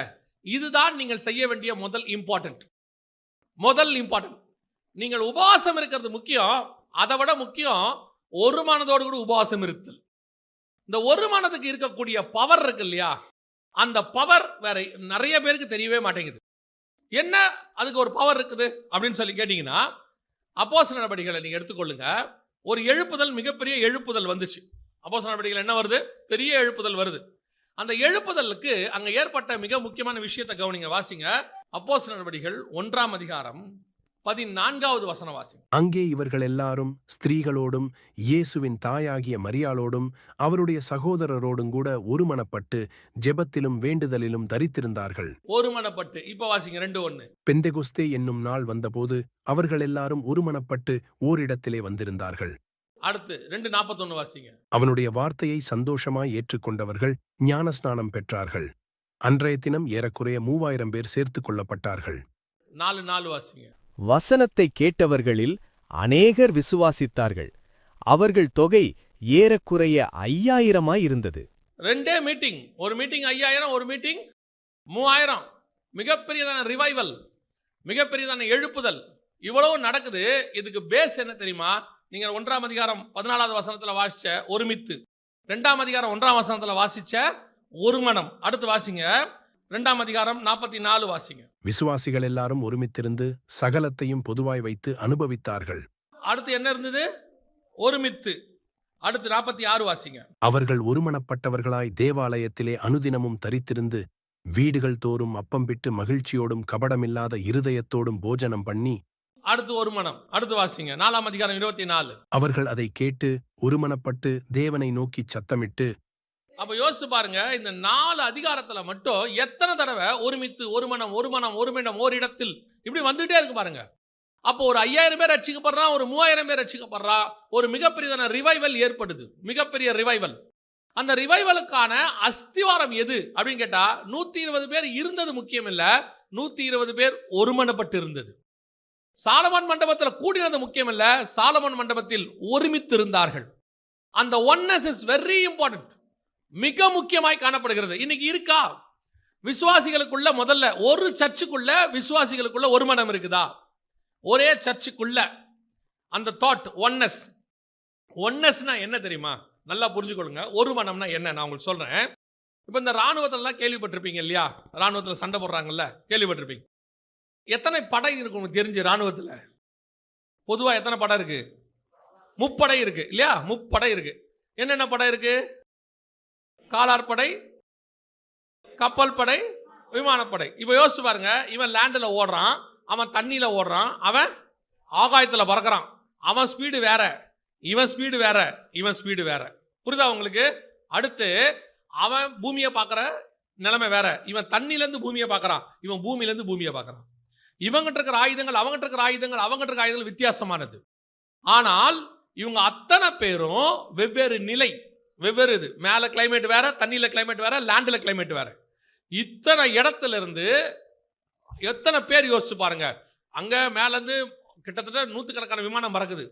இதுதான் நீங்கள் செய்ய வேண்டிய முதல் இம்பார்ட்டன்ட். நீங்கள் உபவாசம் இருக்கிறது முக்கியம். அதை விட முக்கியம் ஒரு மனதோடு கூட உபவாசம் இருத்தல். இந்த ஒரு மனதுக்கு இருக்கக்கூடிய பவர் இருக்கு இல்லையா, அந்த பவர் வேற நிறைய பேருக்கு தெரியவே மாட்டேங்குது. என்ன அதுக்கு ஒரு பவர் இருக்குது அப்படின்னு சொல்லி கேட்டீங்கன்னா, அப்போஸ்தலர் நடவடிக்கைகளை நீங்க எடுத்துக்கொள்ளுங்க. ஒரு எழுப்புதல், மிகப்பெரிய எழுப்புதல் வந்துச்சு. அப்போஸ்தலர் நடவடிக்கைகள் என்ன வருது? பெரிய எழுப்புதல் வருது. அந்த எழுப்புதலுக்கு அங்க ஏற்பட்ட மிக முக்கியமான விஷயத்தை கவனிங்க, வாசிங்க. அப்போஸ்தலர் நடவடிக்கைகள் 1ஆம் அதிகாரம் 14வது வசனம் வாசிங்க. அங்கே இவர்கள் எல்லாரும் ஸ்திரீகளோடும் இயேசுவின் தாயாகிய மரியாளோடும் அவருடைய சகோதரரோடும் கூட ஒருமனப்பட்டு ஜெபத்திலும் வேண்டுதலிலும் தரித்திருந்தார்கள். ஒருமனப்பட்டு. இப்ப வாசிங்க 2:1. பெந்தெகொஸ்தே என்னும் நாள் வந்தபோது அவர்கள் எல்லாரும் ஒருமனப்பட்டு ஓரிடத்திலே வந்திருந்தார்கள். அடுத்து 2:41 வாசிங்க. அவனுடைய வார்த்தையை சந்தோஷமாய் ஏற்றுக்கொண்டவர்கள் ஞானஸ்நானம் பெற்றார்கள். அன்றைய தினம் ஏறக்குறைய 3000 பேர் சேர்த்துக் கொள்ளப்பட்டார்கள். 4:4 வாசிங்க. வசனத்தை கேட்டவர்களில் அநேகர் விசுவாசித்தார்கள். அவர்கள் தொகை ஏறக்குறைய 5000 இருந்தது. ரெண்டே மீட்டிங், ஒரு மீட்டிங் 5000, ஒரு மீட்டிங் 3000. மிகப்பெரியதான ரிவைவல், மிகப்பெரியதான எழுப்புதல், இவ்வளவு நடக்குது. இதுக்கு பேஸ் என்ன தெரியுமா? நீங்க 1ஆம் அதிகாரம் 14வது வசனத்துல வாசிச்ச ஒருமித்து, 2ஆம் அதிகாரம் 1ஆம் வசனத்துல வாசிச்ச ஒரு மனம். அடுத்து வாசிங்க 2ஆம் அதிகாரம் 44 வாசிங்க. விசுவாசிகள் எல்லாரும் ஒருமித்திருந்து சகலத்தையும் பொதுவாய் வைத்து அனுபவித்தார்கள். அடுத்து என்ன இருந்தது? ஒருமித்து. அடுத்து 46 வாசிங்க. அவர்கள் ஒருமனப்பட்டவர்களாய் தேவாலயத்திலே அனுதினமும் தரித்திருந்து வீடுகள் தோறும் அப்பம் பிட்டு மகிழ்ச்சியோடும் கபடமில்லாத இருதயத்தோடும் போஜனம் பண்ணி. அடுத்து ஒரு மனம். அடுத்து வாசிங்க 4ஆம் அதிகாரம் 24. அவர்கள் அதை கேட்டு ஒருமனப்பட்டு தேவனை நோக்கி சத்தமிட்டு. அப்ப யோசிச்சு பாருங்க, இந்த 4 அதிகாரத்துல மட்டும் எத்தனை தடவை ஒருமித்து, ஒரு மனம், ஒரு மனம், ஒரு மிடம், ஒரு இடத்தில் இப்படி வந்துட்டே இருக்கு பாருங்க. அப்போ ஒரு 5000 பேர் ரட்சிக்கப்படுறான், ஒரு 3000 பேர் ரட்சிக்கப்படுறான். ஒரு மிகப்பெரியதான ரிவைவல் ஏற்படுது, மிகப்பெரிய ரிவைவல். அந்த ரிவைவலுக்கான அஸ்திவாரம் எது அப்படின்னு கேட்டா, 120 பேர் இருந்தது முக்கியம் இல்ல, 120 பேர் ஒருமனப்பட்டு இருந்தது. சாலமன் மண்டபத்தில் கூடினது முக்கியம் இல்ல, சாலமன் மண்டபத்தில் ஒருமித்து இருந்தார்கள். அந்த ஒன்னஸ் இஸ் வெரி இம்பார்ட்டன்ட், மிக முக்கியமாய் காணப்படுகிறது. இன்னைக்கு இருக்கா? விசுவாசிகளுக்குள்ள முதல்ல ஒரு சர்ச்சுக்குள்ள விசுவாசிகளுக்குள்ள ஒரு மனம் இருக்குதா? ஒரே சர்ச்சுக்குள்ள அந்த தாட் ஒன்னஸ். ஒன்னஸ்னா என்ன தெரியுமா? நல்லா புரிஞ்சுக்கொள்ளுங்க. ஒரு மனம்னா என்ன நான் உங்களுக்கு சொல்றேன். இப்போ இந்த ராணுவத்திலலாம் கேள்விப்பட்டிருப்பீங்க இல்லையா? ராணுவத்தில் சண்டை போடுறாங்கல்ல, கேள்விப்பட்டிருப்பீங்க. எத்தனை படை இருக்கு உங்களுக்கு தெரிஞ்சு? ராணுவத்தில் பொதுவாக எத்தனை படை இருக்கு? முப்படை இருக்கு இல்லையா? முப்படை இருக்கு. என்னென்ன படை இருக்கு? காலாட்படை, கப்பல் படை, விமானப்படை. இப்போ யோசிச்சு பாருங்க, இவன் லேண்டில் ஓடுறான், அவன் தண்ணியில் ஓடுறான், அவன் ஆகாயத்தில் பறக்கிறான். அவன் ஸ்பீடு வேற, இவன் ஸ்பீடு வேற, இவன் ஸ்பீடு வேற. புரியுதா உங்களுக்கு? அடுத்து அவன் பூமியை பார்க்குற நிலைமை வேற, இவன் தண்ணியிலேருந்து பூமியை பார்க்குறான், இவன் பூமியிலேருந்து பூமியை பார்க்குறான். இவங்கிட்ட இருக்கிற ஆயுதங்கள், அவங்ககிட்ட இருக்கிற ஆயுதங்கள், அவங்ககிட்ட இருக்கிற ஆயுதங்கள் வித்தியாசமானது. ஆனால் இவங்க அத்தனை பேரும் வெவ்வேறு நிலை, வெவ்வேறு இது. மேலே கிளைமேட் வேற, தண்ணியில் கிளைமேட் வேற, லேண்டில் கிளைமேட் வேற. இத்தனை இடத்துல இருந்து எத்தனை பேர் யோசிச்சு பாருங்க. அங்கே மேலேருந்து கிட்டத்தட்ட 100கணக்கான விமானம் பறக்குது.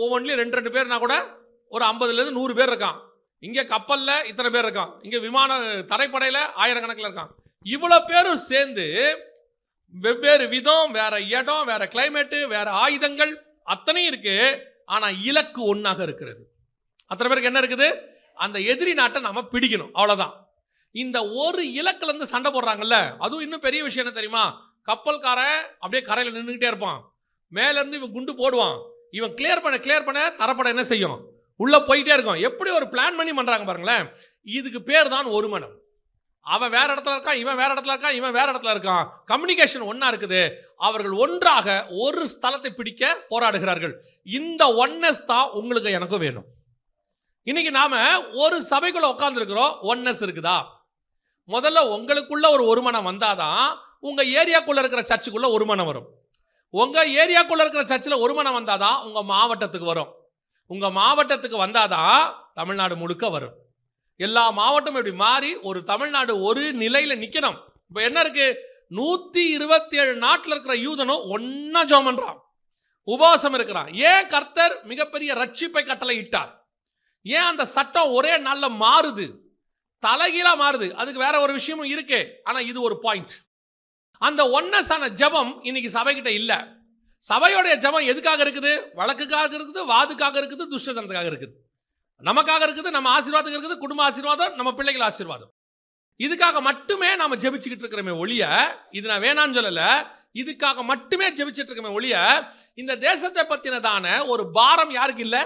ஒவ்வொன்றிலையும் 2 பேர்னா கூட ஒரு 50லேருந்து 100 பேர் இருக்கான். இங்கே கப்பலில் இத்தனை பேர் இருக்கான், இங்கே விமான தரைப்படையில் 1000 கணக்கில் இருக்கான். இவ்வளோ பேரும் சேர்ந்து வெவ்வேறு விதம், வேற இடம், வேற கிளைமேட்டு, வேற ஆயுதங்கள் அத்தனையும் இருக்கு. ஆனால் இலக்கு ஒன்றாக இருக்கிறது. அத்தனை பேருக்கு என்ன இருக்குது? அந்த எதிரி நாட்டை நாம பிடிக்கணும், அவ்வளவுதான். இந்த ஒரு இலக்குல இருந்து சண்டை போடுறாங்கல்ல, அதுவும் இன்னும் பெரிய விஷயம் என்ன தெரியுமா? கப்பல்காரன் அப்படியே கரையில் நின்றுகிட்டே இருப்பான், மேல இருந்து இவன் குண்டு போடுவான், இவன் கிளியர் பண்ண தரப்பட என்ன செய்யும்? உள்ள போயிட்டே இருக்கும். எப்படி ஒரு பிளான் பண்ணி பண்றாங்க பாருங்களேன். இதுக்கு பேர் தான் ஒரு மனம். அவன் வேற இடத்துல இருக்கான், இவன் வேற இடத்துல இருக்கான், இவன் வேற இடத்துல இருக்கான். கம்யூனிகேஷன் ஒன்னா இருக்குது. அவர்கள் ஒன்றாக ஒரு ஸ்தலத்தை பிடிக்க போராடுகிறார்கள். இந்த ஒன்னஸ் தான் உங்களுக்கு எனக்கும் வேணும். இன்னைக்கு நாம ஒரு சபைக்குள்ள உட்கார்ந்து இருக்கிறோம், ஒன்னஸ் இருக்குதா? முதல்ல உங்களுக்குள்ள ஒரு மனம் வந்தாதான் உங்க ஏரியாக்குள்ள இருக்கிற சர்ச்சுக்குள்ள ஒரு மனம் வரும். உங்க ஏரியாக்குள்ள இருக்கிற சர்ச்சில் ஒரு மனம் வந்தாதான் உங்க மாவட்டத்துக்கு வரும். உங்க மாவட்டத்துக்கு வந்தாதான் தமிழ்நாடு முழுக்க வரும். எல்லா மாவட்டமும் இப்படி மாறி ஒரு தமிழ்நாடு ஒரு நிலையில நிக்கணும். இப்ப என்ன இருக்கு, 127 நாட்டில் இருக்கிற யூதனும் ஒன்னா ஜெபம் பண்றான், உபவாசம் இருக்கிறான். ஏன் கர்த்தர் மிகப்பெரிய ரட்சிப்பை கட்டளை இட்டார்? ஏன் அந்த சட்டம் ஒரே நாள்ல மாறுது, தலைகீழா மாறுது? அதுக்கு வேற ஒரு விஷயமும் இருக்கு. ஆனா இது ஒரு பாயிண்ட். அந்த ஒன்னஸான ஜெபம் இன்னைக்கு சபைகிட்ட இல்ல. சபையோடைய ஜெபம் எதுக்காக இருக்குது? வழக்குக்காக இருக்குது, வாதுக்காக இருக்குது, துஷ்டத்தனத்துக்காக இருக்குது, நமக்காக இருக்குது, நம்ம ஆசீர்வாதத்துக்கு இருக்குது, குடும்ப ஆசீர்வாதம், நம்ம பிள்ளைகள் ஆசீர்வாதம். இதுக்காக மட்டுமே நாம ஜெபிச்சுக்கிட்டு இருக்கிறோமே ஒழிய, இது நான் வேணான்னு சொல்லல, இதுக்காக மட்டுமே ஜெபிச்சுட்டு இருக்கோமே ஒழிய, இந்த தேசத்தை பத்தினதான ஒரு பாரம் யாருக்கு இல்ல?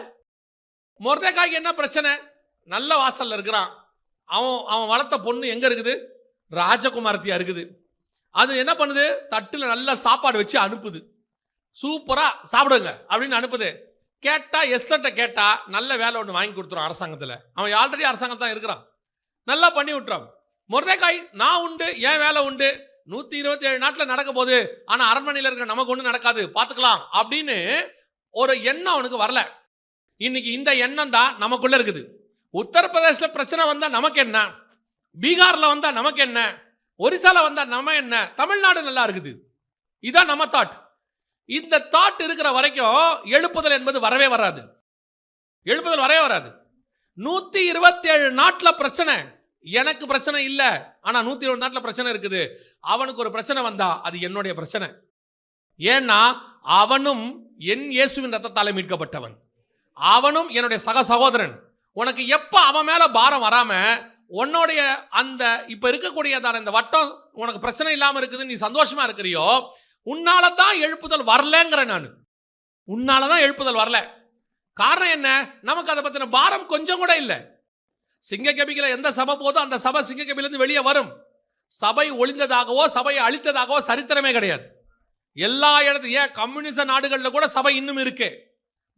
மொர்தெகாய்க்கு என்ன பிரச்சனை? நல்ல வாசல்ல இருக்கிறான். அவன் வளர்த்த பொண்ணு எங்க இருக்குது? ராஜகுமாரத்தியா இருக்குது. அது என்ன பண்ணுது? தட்டுல நல்ல சாப்பாடு வச்சு அனுப்புது. சூப்பரா சாப்பிடுங்க அப்படின்னு அனுப்புது. கேட்டா எஸ்தர்ட்ட கேட்டா நல்ல வேலை ஒன்று வாங்கி கொடுத்துரும் அரசாங்கத்தில். அவன் ஆல்ரெடி அரசாங்கம் தான் இருக்கிறான், நல்லா பண்ணி விட்டுறான். மொர்தெகாய் நான் உண்டு, என் வேலை உண்டு, 127 நாட்டில் நடக்க போகுது, ஆனால் அரண்மனையில் இருக்கிற நமக்கு ஒன்றும் நடக்காது, பார்த்துக்கலாம் அப்படின்னு ஒரு எண்ணம் அவனுக்கு வரல. இன்னைக்கு இந்த எண்ணம் தான் நமக்குள்ள இருக்குது. உத்தரப்பிரதேசில் பிரச்சனை வந்தால் நமக்கு என்ன, பீகாரில் வந்தால் நமக்கு என்ன, ஒரிசால வந்தால் நம்ம என்ன, தமிழ்நாடு நல்லா இருக்குது, இதான் நம்ம தாட். இந்த தாட் இருக்கிற வரைக்கும் எழுப்புதல் என்பது வரவே வராது. எழுப்புதல் வரவே வராது. 127 நாட்டில் பிரச்சனை, எனக்கு பிரச்சனை இல்லை, ஆனால் 120 நாட்டில் பிரச்சனை இருக்குது. அவனுக்கு ஒரு பிரச்சனை வந்தா அது என்னுடைய பிரச்சனை. ஏன்னா அவனும் என் இயேசுவின் ரத்தத்தாலே மீட்கப்பட்டவன், அவனும் என்னுடைய சக சகோதரன். உனக்கு எப்ப அவன் மேல பாரம் வராம உன்னுடைய அந்த இப்ப இருக்கக்கூடியதான இந்த வட்டம் உனக்கு பிரச்சனை இல்லாம இருக்குது, நீ சந்தோஷமா இருக்கிறியோ, உன்னாலதான் எழுப்புதல் வரலங்கிற. நான் உன்னாலதான் எழுப்புதல் வரல. காரணம் என்ன? நமக்கு அதை பத்தின பாரம் கொஞ்சம் கூட இல்லை. சிங்கக்கபில எந்த சபை போதோ அந்த சபை சிங்கக்கபிலிருந்து வெளியே வரும். சபை ஒளிந்ததாகவோ சபையை அழித்ததாகவோ சரித்திரமே கிடையாது. எல்லா இடத்துல, ஏன் கம்யூனிச நாடுகளில் கூட சபை இன்னும் இருக்கு.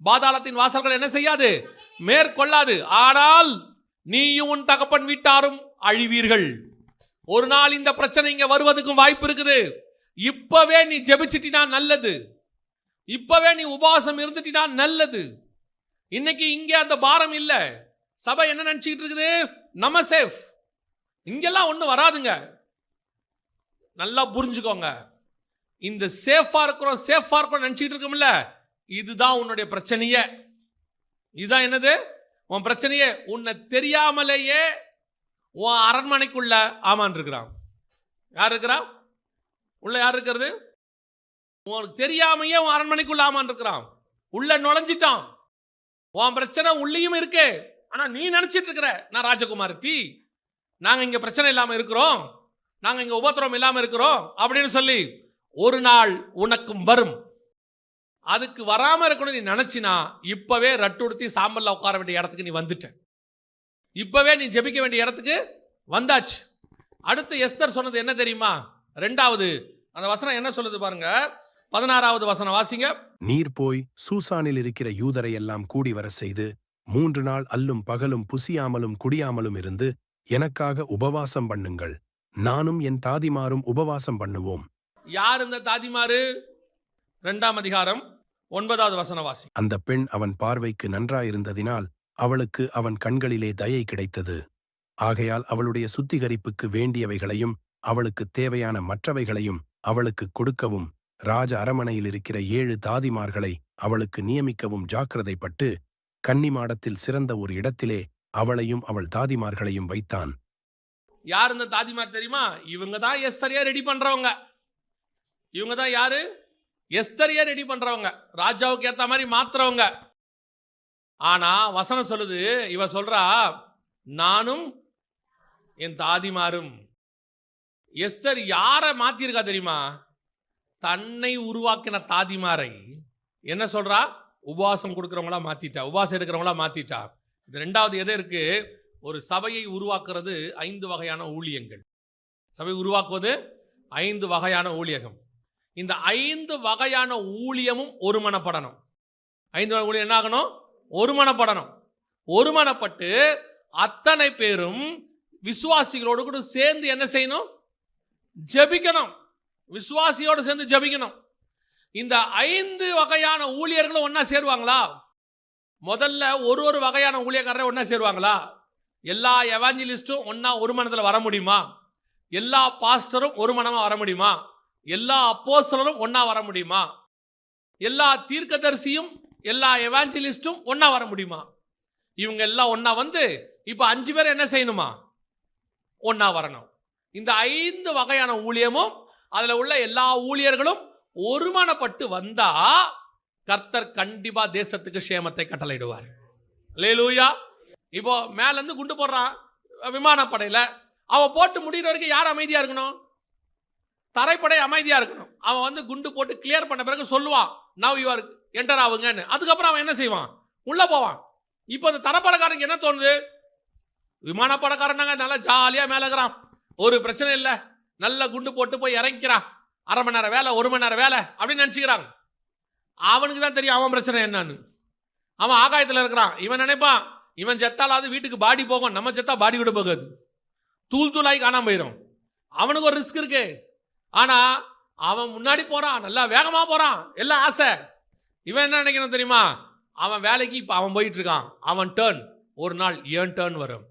பாதாளத்தின் வாசல்கள் என்ன செய்யாது, மேற்கொள்ளாது. ஆனால் நீயும் உன் தகப்பன் வீட்டாரும் அழிவீர்கள். ஒரு நாள் இந்த பிரச்சனை இங்க வருவதற்கும் வாய்ப்பு இருக்குது. இப்பவே நீ ஜெபிச்சிட்டினா நல்லது, இப்பவே நீ உபவாசம் இருந்துட்டினா நல்லது. இன்னைக்கு இங்கே அந்த பாரம் இல்ல. சபை என்ன நினைச்சிட்டு இருக்குது, நம்ம சேஃப், இங்கெல்லாம் ஒன்றும் வராதுங்க. நல்லா புரிஞ்சுக்கோங்க, இந்த சேஃபா இருக்கிறோம் நினைச்சிட்டு இருக்கோம்ல, இதுதான் உன்னுடைய பிரச்சனையே. இதுதான் என்னது உன் பிரச்சனையே. உன்னை தெரியாமலேயே உன் அரண்மனைக்குள்ள ஆமான் இருக்கிறான். யார் இருக்கிறான் உள்ள? யார் இருக்கிறது? உனக்கு தெரியாமையே உன் அரண்மனைக்குள்ள ஆமான் இருக்கிறான், உள்ள நுழைஞ்சிட்டான். உன் பிரச்சனை உள்ளேயும் இருக்கு. ஆனா நீ நினைச்சிட்டு இருக்கிற நான் ராஜகுமாரத்தி, நாங்க இங்க பிரச்சனை இல்லாம இருக்கிறோம், நாங்க இங்க உபத்திரம் இல்லாம இருக்கிறோம் அப்படின்னு சொல்லி ஒரு நாள் உனக்கும் வரும். அதுக்கு வராம இருக்கணும் நீ நினைச்சினா இப்பவே ரட்டுடுத்தி சாம்பல்ல உட்கார வேண்டிய இடத்துக்கு நீ வந்துட்ட. இப்பவே நீ ஜெபிக்க வேண்டிய இடத்துக்கு வந்தாச்சு. அடுத்து எஸ்தர் சொன்னது என்ன தெரியுமா? 2வது அந்த வசனம் என்ன சொல்லுது பாருங்க, 16வது வசனம் வாசிங்க. நீர் போய் சூசானில் இருக்கிற யூதரை எல்லாம் கூடி வர செய்து 3 நாள் அல்லும் பகலும் புசியாமலும் குடியாமலும் இருந்து எனக்காக உபவாசம் பண்ணுங்கள், நானும் என் தாதிமாரும் உபவாசம் பண்ணுவோம். யார் இந்த தாதிமாரு? 2ஆம் அதிகாரம் 9வது வசனம் வாசி. அந்த பெண் அவன் பார்வைக்கு நன்றாயிருந்ததினால் அவளுக்கு அவன் கண்களிலே தயை கிடைத்தது. ஆகையால் அவளுடைய சுத்திகரிப்புக்கு வேண்டியவைகளையும் அவளுக்கு தேவையான மற்றவைகளையும் அவளுக்கு கொடுக்கவும் ராஜ அரமனையில் இருக்கிற 7 தாதிமார்களை அவளுக்கு நியமிக்கவும் ஜாக்கிரதைப்பட்டு கன்னிமாடத்தில் சிறந்த ஒரு இடத்திலே அவளையும் அவள் தாதிமார்களையும் வைத்தான். யார் இந்த தாதிமார் தெரியுமா? இவங்க தான் எஸ்தரியா ரெடி பண்றவங்க. இவங்க தான் யாரு? எஸ்தரியா ரெடி பண்றவங்க, ராஜாவுக்கு ஏத்த மாதிரி மாத்துறவங்க. ஆனா வசனம் சொல்லுது, இவ சொல்றா நானும் என் தாதிமாரும். எஸ்தர் யாரை மாத்திருக்கா தெரியுமா? தன்னை உருவாக்கின தாதிமாரை என்ன சொல்றா? உபவாசம் கொடுக்கிறவங்களா மாத்திட்டா, உபவாசம் எடுக்கிறவங்களா மாத்திட்டா. இது 2வது எது இருக்கு? ஒரு சபையை உருவாக்குறது 5 வகையான ஊழியங்கள். சபை உருவாக்குவது 5 வகையான ஊழியகம். இந்த 5 வகையான ஊழியமும் ஒருமனப்படணும். 5 வகை ஊழியம் என்ன ஆகணும்? ஒருமனப்படணும். ஒருமனப்பட்டு அத்தனை பேரும் விசுவாசிகளோடு கூட சேர்ந்து என்ன செய்யணும்? ஜெபிக்கணும். விசுவாசியோடு சேர்ந்து ஜெபிக்கணும். இந்த 5 வகையான ஊழியர்களும் ஒன்னா சேருவாங்களா? முதல்ல ஒரு வகையான ஊழியக்காரரை ஒன்றா சேருவாங்களா? எல்லா எவாஞ்சலிஸ்ட்டும் ஒன்றா ஒரு மனதில் வர முடியுமா? எல்லா பாஸ்டரும் ஒரு மனமாக வர முடியுமா? எல்லா அப்போஸ்தலரும் ஒன்றா வர முடியுமா? எல்லா தீர்க்கதரிசியும் எல்லா எவாஞ்சலிஸ்ட்டும் ஒன்றா வர முடியுமா? இவங்க எல்லாம் ஒன்றா வந்து இப்போ 5 பேர் என்ன செய்யணுமா? ஒன்றா வரணும். இந்த 5 வகையான ஊழியமும் அதில் உள்ள எல்லா ஊழியர்களும் ஒருமனப்பட்டு வந்தா கர்த்தர் கண்டிப்பா தேசத்துக்கு சேமத்தை கட்டளையிடுவார். அல்லேலூயா. இப்போ மேலேருந்து குண்டு போடுறான் விமானப்படையில், அவன் போட்டு முடிகிற வரைக்கும் யார் அமைதியாக இருக்கணும்? தரைப்படை அமைதியாக இருக்கணும். அவன் வந்து குண்டு போட்டு கிளியர் பண்ண பிறகு சொல்லுவான், நவ் யூ ஆர் என்டர் ஆகுங்கன்னு. அதுக்கப்புறம் அவன் என்ன செய்வான்? உள்ளே போவான். இப்போ அந்த தரப்படக்காரனுக்கு என்ன தோணுது? விமானப்படக்காரனாங்க நல்லா ஜாலியாக மேலே இருக்கிறான், ஒரு பிரச்சனை இல்லை, நல்ல குண்டு போட்டு போய் இறங்கிக்கிறான், 1/2 மணி நேரம் வேலை 1 மணி நேரம் வேலை அப்படின்னு நினச்சிக்கிறாங்க. அவனுக்கு தான் தெரியும் அவன் பிரச்சனை என்னன்னு. அவன் ஆகாயத்தில் இருக்கிறான். இவன் நினைப்பான், இவன் செத்தாலாவது வீட்டுக்கு பாடி போகும், நம்ம செத்தா பாடி விட போகாது, தூள் தூளாகி காணாம போயிடும். அவனுக்கு ஒரு ரிஸ்க் இருக்கு. ஆனால் அவன் முன்னாடி போகிறான், நல்லா வேகமாக போகிறான், எல்லாம் ஆசை. இவன் என்ன நினைக்கணும் தெரியுமா? அவன் வேலைக்கு இப்போ அவன் போயிட்டு இருக்கான், அவன் டேர்ன் ஒரு நாள் ஏன் டேர்ன் வரும்.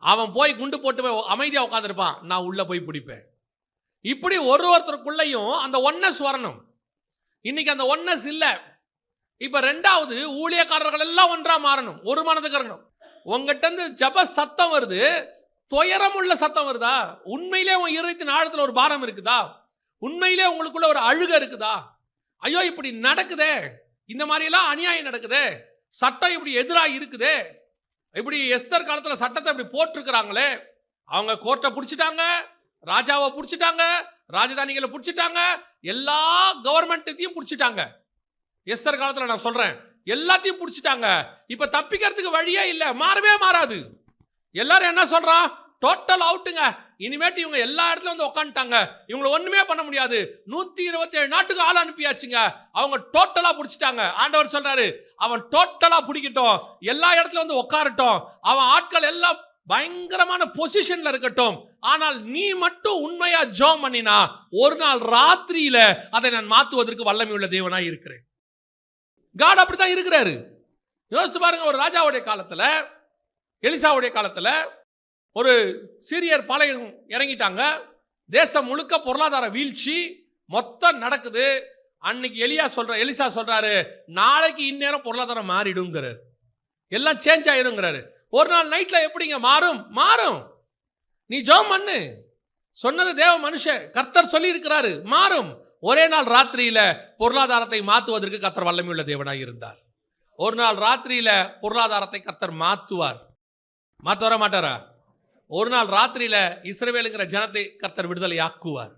அவன் போய் குண்டு போட்டு போய் அமைதியாக உட்காந்துருப்பான், நான் உள்ளே போய் பிடிப்பேன். இப்படி ஒருத்தருக்குள்ளேயும் அந்த ஒன்னஸ் வரணும். இன்னைக்கு அந்த ஒன்னஸ் இல்லை. இப்போ 2வது ஊழியக்காரர்கள் எல்லாம் ஒன்றா மாறணும், ஒரு மனதுக்கு இருக்கணும். உங்ககிட்ட இருந்து ஜப சத்தம் வருது, துயரமுள்ள சத்தம் வருதா? உண்மையிலே உன் இருதயத்தின் ஆழத்தில் ஒரு பாரம் இருக்குதா? உண்மையிலே உங்களுக்குள்ள ஒரு அழுகை இருக்குதா? ஐயோ இப்படி நடக்குதே, இந்த மாதிரிலாம் அநியாயம் நடக்குதே, சட்டம் இப்படி எதிராக இருக்குதே, இப்படி எஸ்தர் காலத்தில் சட்டத்தை இப்படி போட்டிருக்கிறாங்களே, அவங்க கோர்ட்டை பிடிச்சிட்டாங்க, ராஜாவை பிடிச்சிட்டாங்க, ராஜதானிகளை பிடிச்சிட்டாங்க, எல்லா கவர்மெண்ட்டையும் பிடிச்சிட்டாங்க. எஸ்தர் காலத்தில் நான் சொல்றேன், எல்லாத்தையும் பிடிச்சிட்டாங்க. இப்ப தப்பிக்கிறதுக்கு வழியே இல்லை, மாறவே மாறாது. எல்லாரும் என்ன சொல்றான்? டோட்டல் அவுட்டுங்க, இனிமேட்டு இவங்க எல்லா இடத்துல வந்து உட்காந்துட்டாங்க, இவங்களை ஒண்ணுமே பண்ண முடியாது, 127 நாட்டுக்கு ஆள் அனுப்பியாச்சுங்க, அவங்க டோட்டலா பிடிச்சிட்டாங்க. ஆண்டவர் சொல்றாரு, அவன் டோட்டலா பிடிக்கட்டும், எல்லா இடத்துல வந்து உட்காரட்டும், அவன் ஆட்கள் எல்லாம் பயங்கரமான பொசிஷன்ல இருக்கட்டும், ஆனால் நீ மட்டும் உண்மையா ஜெபம் பண்ணினா ஒரு நாள் ராத்திரியில அதை நான் மாத்துவதற்கு வல்லமை உள்ள தேவனாய் இருக்கிறேன். காட் அப்படித்தான் இருக்கிறாரு. யோசிச்சு பாருங்க, ஒரு ராஜாவுடைய காலத்துல, எலிசாவுடைய காலத்துல ஒரு சீரியர் பாளையம் இறங்கிட்டாங்க, தேசம் முழுக்க பொருளாதார வீழ்ச்சி மொத்தம் நடக்குது. அன்னைக்கு எலிசா சொல்றாரு, நாளைக்கு இந்நேரம் பொருளாதாரம் மாறிடுங்கிறாரு, எல்லாம் சேஞ்ச் ஆயிருங்கிறாரு. ஒரு நாள் நைட்ல எப்படிங்க மாறும்? நீ ஜெபம் பண்ணு, சொன்னது தேவ மனுஷன் கர்த்தர் சொல்லி இருக்கிறாரு, மாறும். ஒரே நாள் ராத்திரியில பொருளாதாரத்தை மாற்றுவதற்கு கர்த்தர் வல்லமை உள்ள தேவனாய் இருந்தார். ஒரு நாள் ராத்திரியில பொருளாதாரத்தை கர்த்தர் மாற்றுவார். மாற்ற வர மாட்டாரா? ஒரு நாள் ராத்திரியில இஸ்ரவேலுங்கிற ஜனத்தை கர்த்தர் விடுதலை ஆக்குவார்.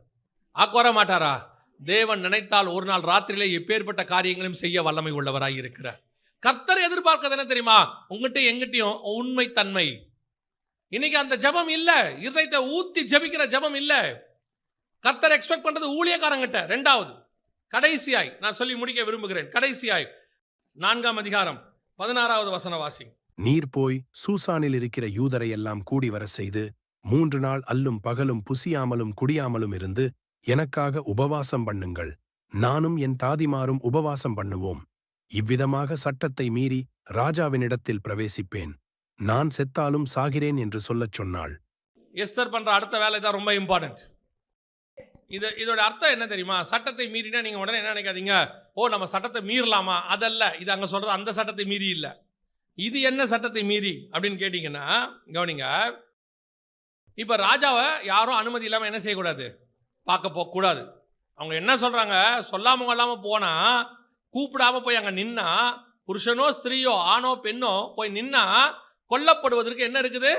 வர மாட்டாரா? தேவன் நினைத்தால் ஒரு நாள் ராத்திரியில எப்பேற்பட்ட காரியங்களையும் செய்ய வல்லமை உள்ளவராய் இருக்கிறார். கர்த்தர் எதிர்பார்க்கிறது என்ன தெரியுமா? உங்ககிட்ட எங்கிட்டையும் உண்மை தன்மை. இன்னைக்கு அந்த ஜபம் இல்ல, இருதயத்தை ஊத்தி ஜபிக்கிற ஜபம் இல்ல. கர்த்தர் எக்ஸ்பெக்ட் பண்றது ஊழியக்காரங்கிட்ட. 2வது கடைசியாய் நான் சொல்லி முடிக்க விரும்புகிறேன். கடைசியாய் 4ஆம் அதிகாரம் 16வது வசனம் வாசி. நீர் போய் சூசானில் இருக்கிற யூதரை எல்லாம் கூடி வர செய்து 3 நாள் அல்லும் பகலும் புசியாமலும் குடியாமலும் இருந்து எனக்காக உபவாசம் பண்ணுங்கள், நானும் என் தாதிமாரும் உபவாசம் பண்ணுவோம். இவ்விதமாக சட்டத்தை மீறி ராஜாவினிடத்தில் பிரவேசிப்பேன், நான் செத்தாலும் சாகிறேன் என்று சொல்லச் சொன்னாள். எஸ்தர் பண்ற அடுத்த வேலை தான் ரொம்ப இம்பார்ட்டன்ட். இதோட அர்த்தம் என்ன தெரியுமா? சட்டத்தை மீறினா நீங்க உடனே என்ன நினைக்காதீங்க, ஓ நம்ம சட்டத்தை மீறலாமா, அதல்ல. இது அங்க சொல்றது அந்த சட்டத்தை மீறி இல்ல. இது என்ன சட்டத்தை மீறி அப்படின்னு கேட்டீங்கன்னா, கவனிங்க, இப்ப ராஜாவை யாரும் அனுமதி இல்லாம என்ன செய்யக்கூடாது? பார்க்க போக கூடாது. அவங்க என்ன சொல்றாங்க? சொல்லாம கொள்ளாம போனா, கூப்பிடாம போய் அங்க நின்னா, புருஷனோ ஸ்திரீயோ ஆணோ பெண்ணோ போய் நின்னா கொல்லப்படுவதற்கு என்ன இருக்குது?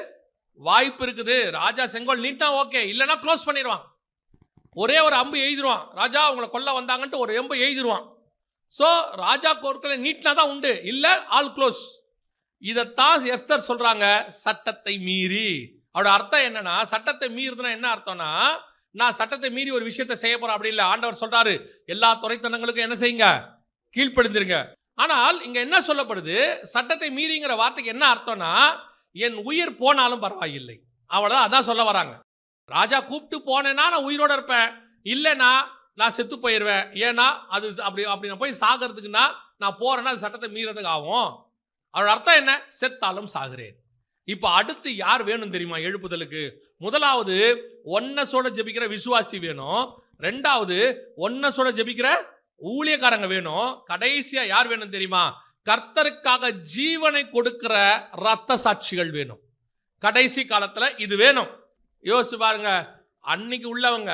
வாய்ப்பு இருக்குது. ராஜா செங்கோல் நீட்டா ஓகே, இல்லைன்னா க்ளோஸ் பண்ணிடுவான். ஒரே ஒரு அம்பு எய்திருவான். ராஜா அவங்களை கொல்ல வந்தாங்கன்ட்டு ஒரு அம்பு எய்திருவான். ஸோ ராஜா கோர்க்கில் நீட்டினா தான் உண்டு, இல்லை ஆல் க்ளோஸ். இதைத்தான் எஸ்தர் சொல்றாங்க, சட்டத்தை மீறி. அவரோட அர்த்தம் என்னன்னா, சட்டத்தை மீறுதுன்னா என்ன அர்த்தம்னா, நான் சட்டத்தை மீறி ஒரு விஷயத்தை செய்ய போறேன் அப்படி இல்லை. ஆண்டவர் சொல்றாரு, எல்லா துறைத்தனங்களுக்கும் என்ன செய்யுங்க? கீழ்ப்படிந்திருங்க. ஆனால் இங்க என்ன சொல்லப்படுது? சட்டத்தை மீறிங்கிற வார்த்தைக்கு என்ன அர்த்தம்னா, என் உயிர் போனாலும் பரவாயில்லை, அவ்வளவுதான். அதான் சொல்ல வராங்க. ராஜா கூப்பிட்டு போனேன்னா நான் உயிரோட இருப்பேன், இல்லைன்னா நான் செத்து போயிடுவேன். ஏன்னா அது அப்படி நான் போய் சாகிறதுக்குன்னா நான் போறேன்னா அது சட்டத்தை மீறதுக்கு ஆகும். அவரோட அர்த்தம் என்ன? செத்தாலும் சாகிறேன். இப்போ அடுத்து யார் வேணும் தெரியுமா எழுப்புதலுக்கு? முதலாவது ஒன்னஸோட ஜெபிக்கிற விசுவாசி வேணும். ரெண்டாவது ஒன்னஸோட ஜெபிக்கிற ஊழியக்காரங்க வேணும். கடைசியா யார் வேணும் தெரியுமா? கர்த்தருக்காக ஜீவனை கொடுக்கிற இரத்த சாட்சிகள் வேணும். கடைசி காலத்துல இது வேணும். யோசிச்சு பாருங்க, அன்னைக்கு உள்ளவங்க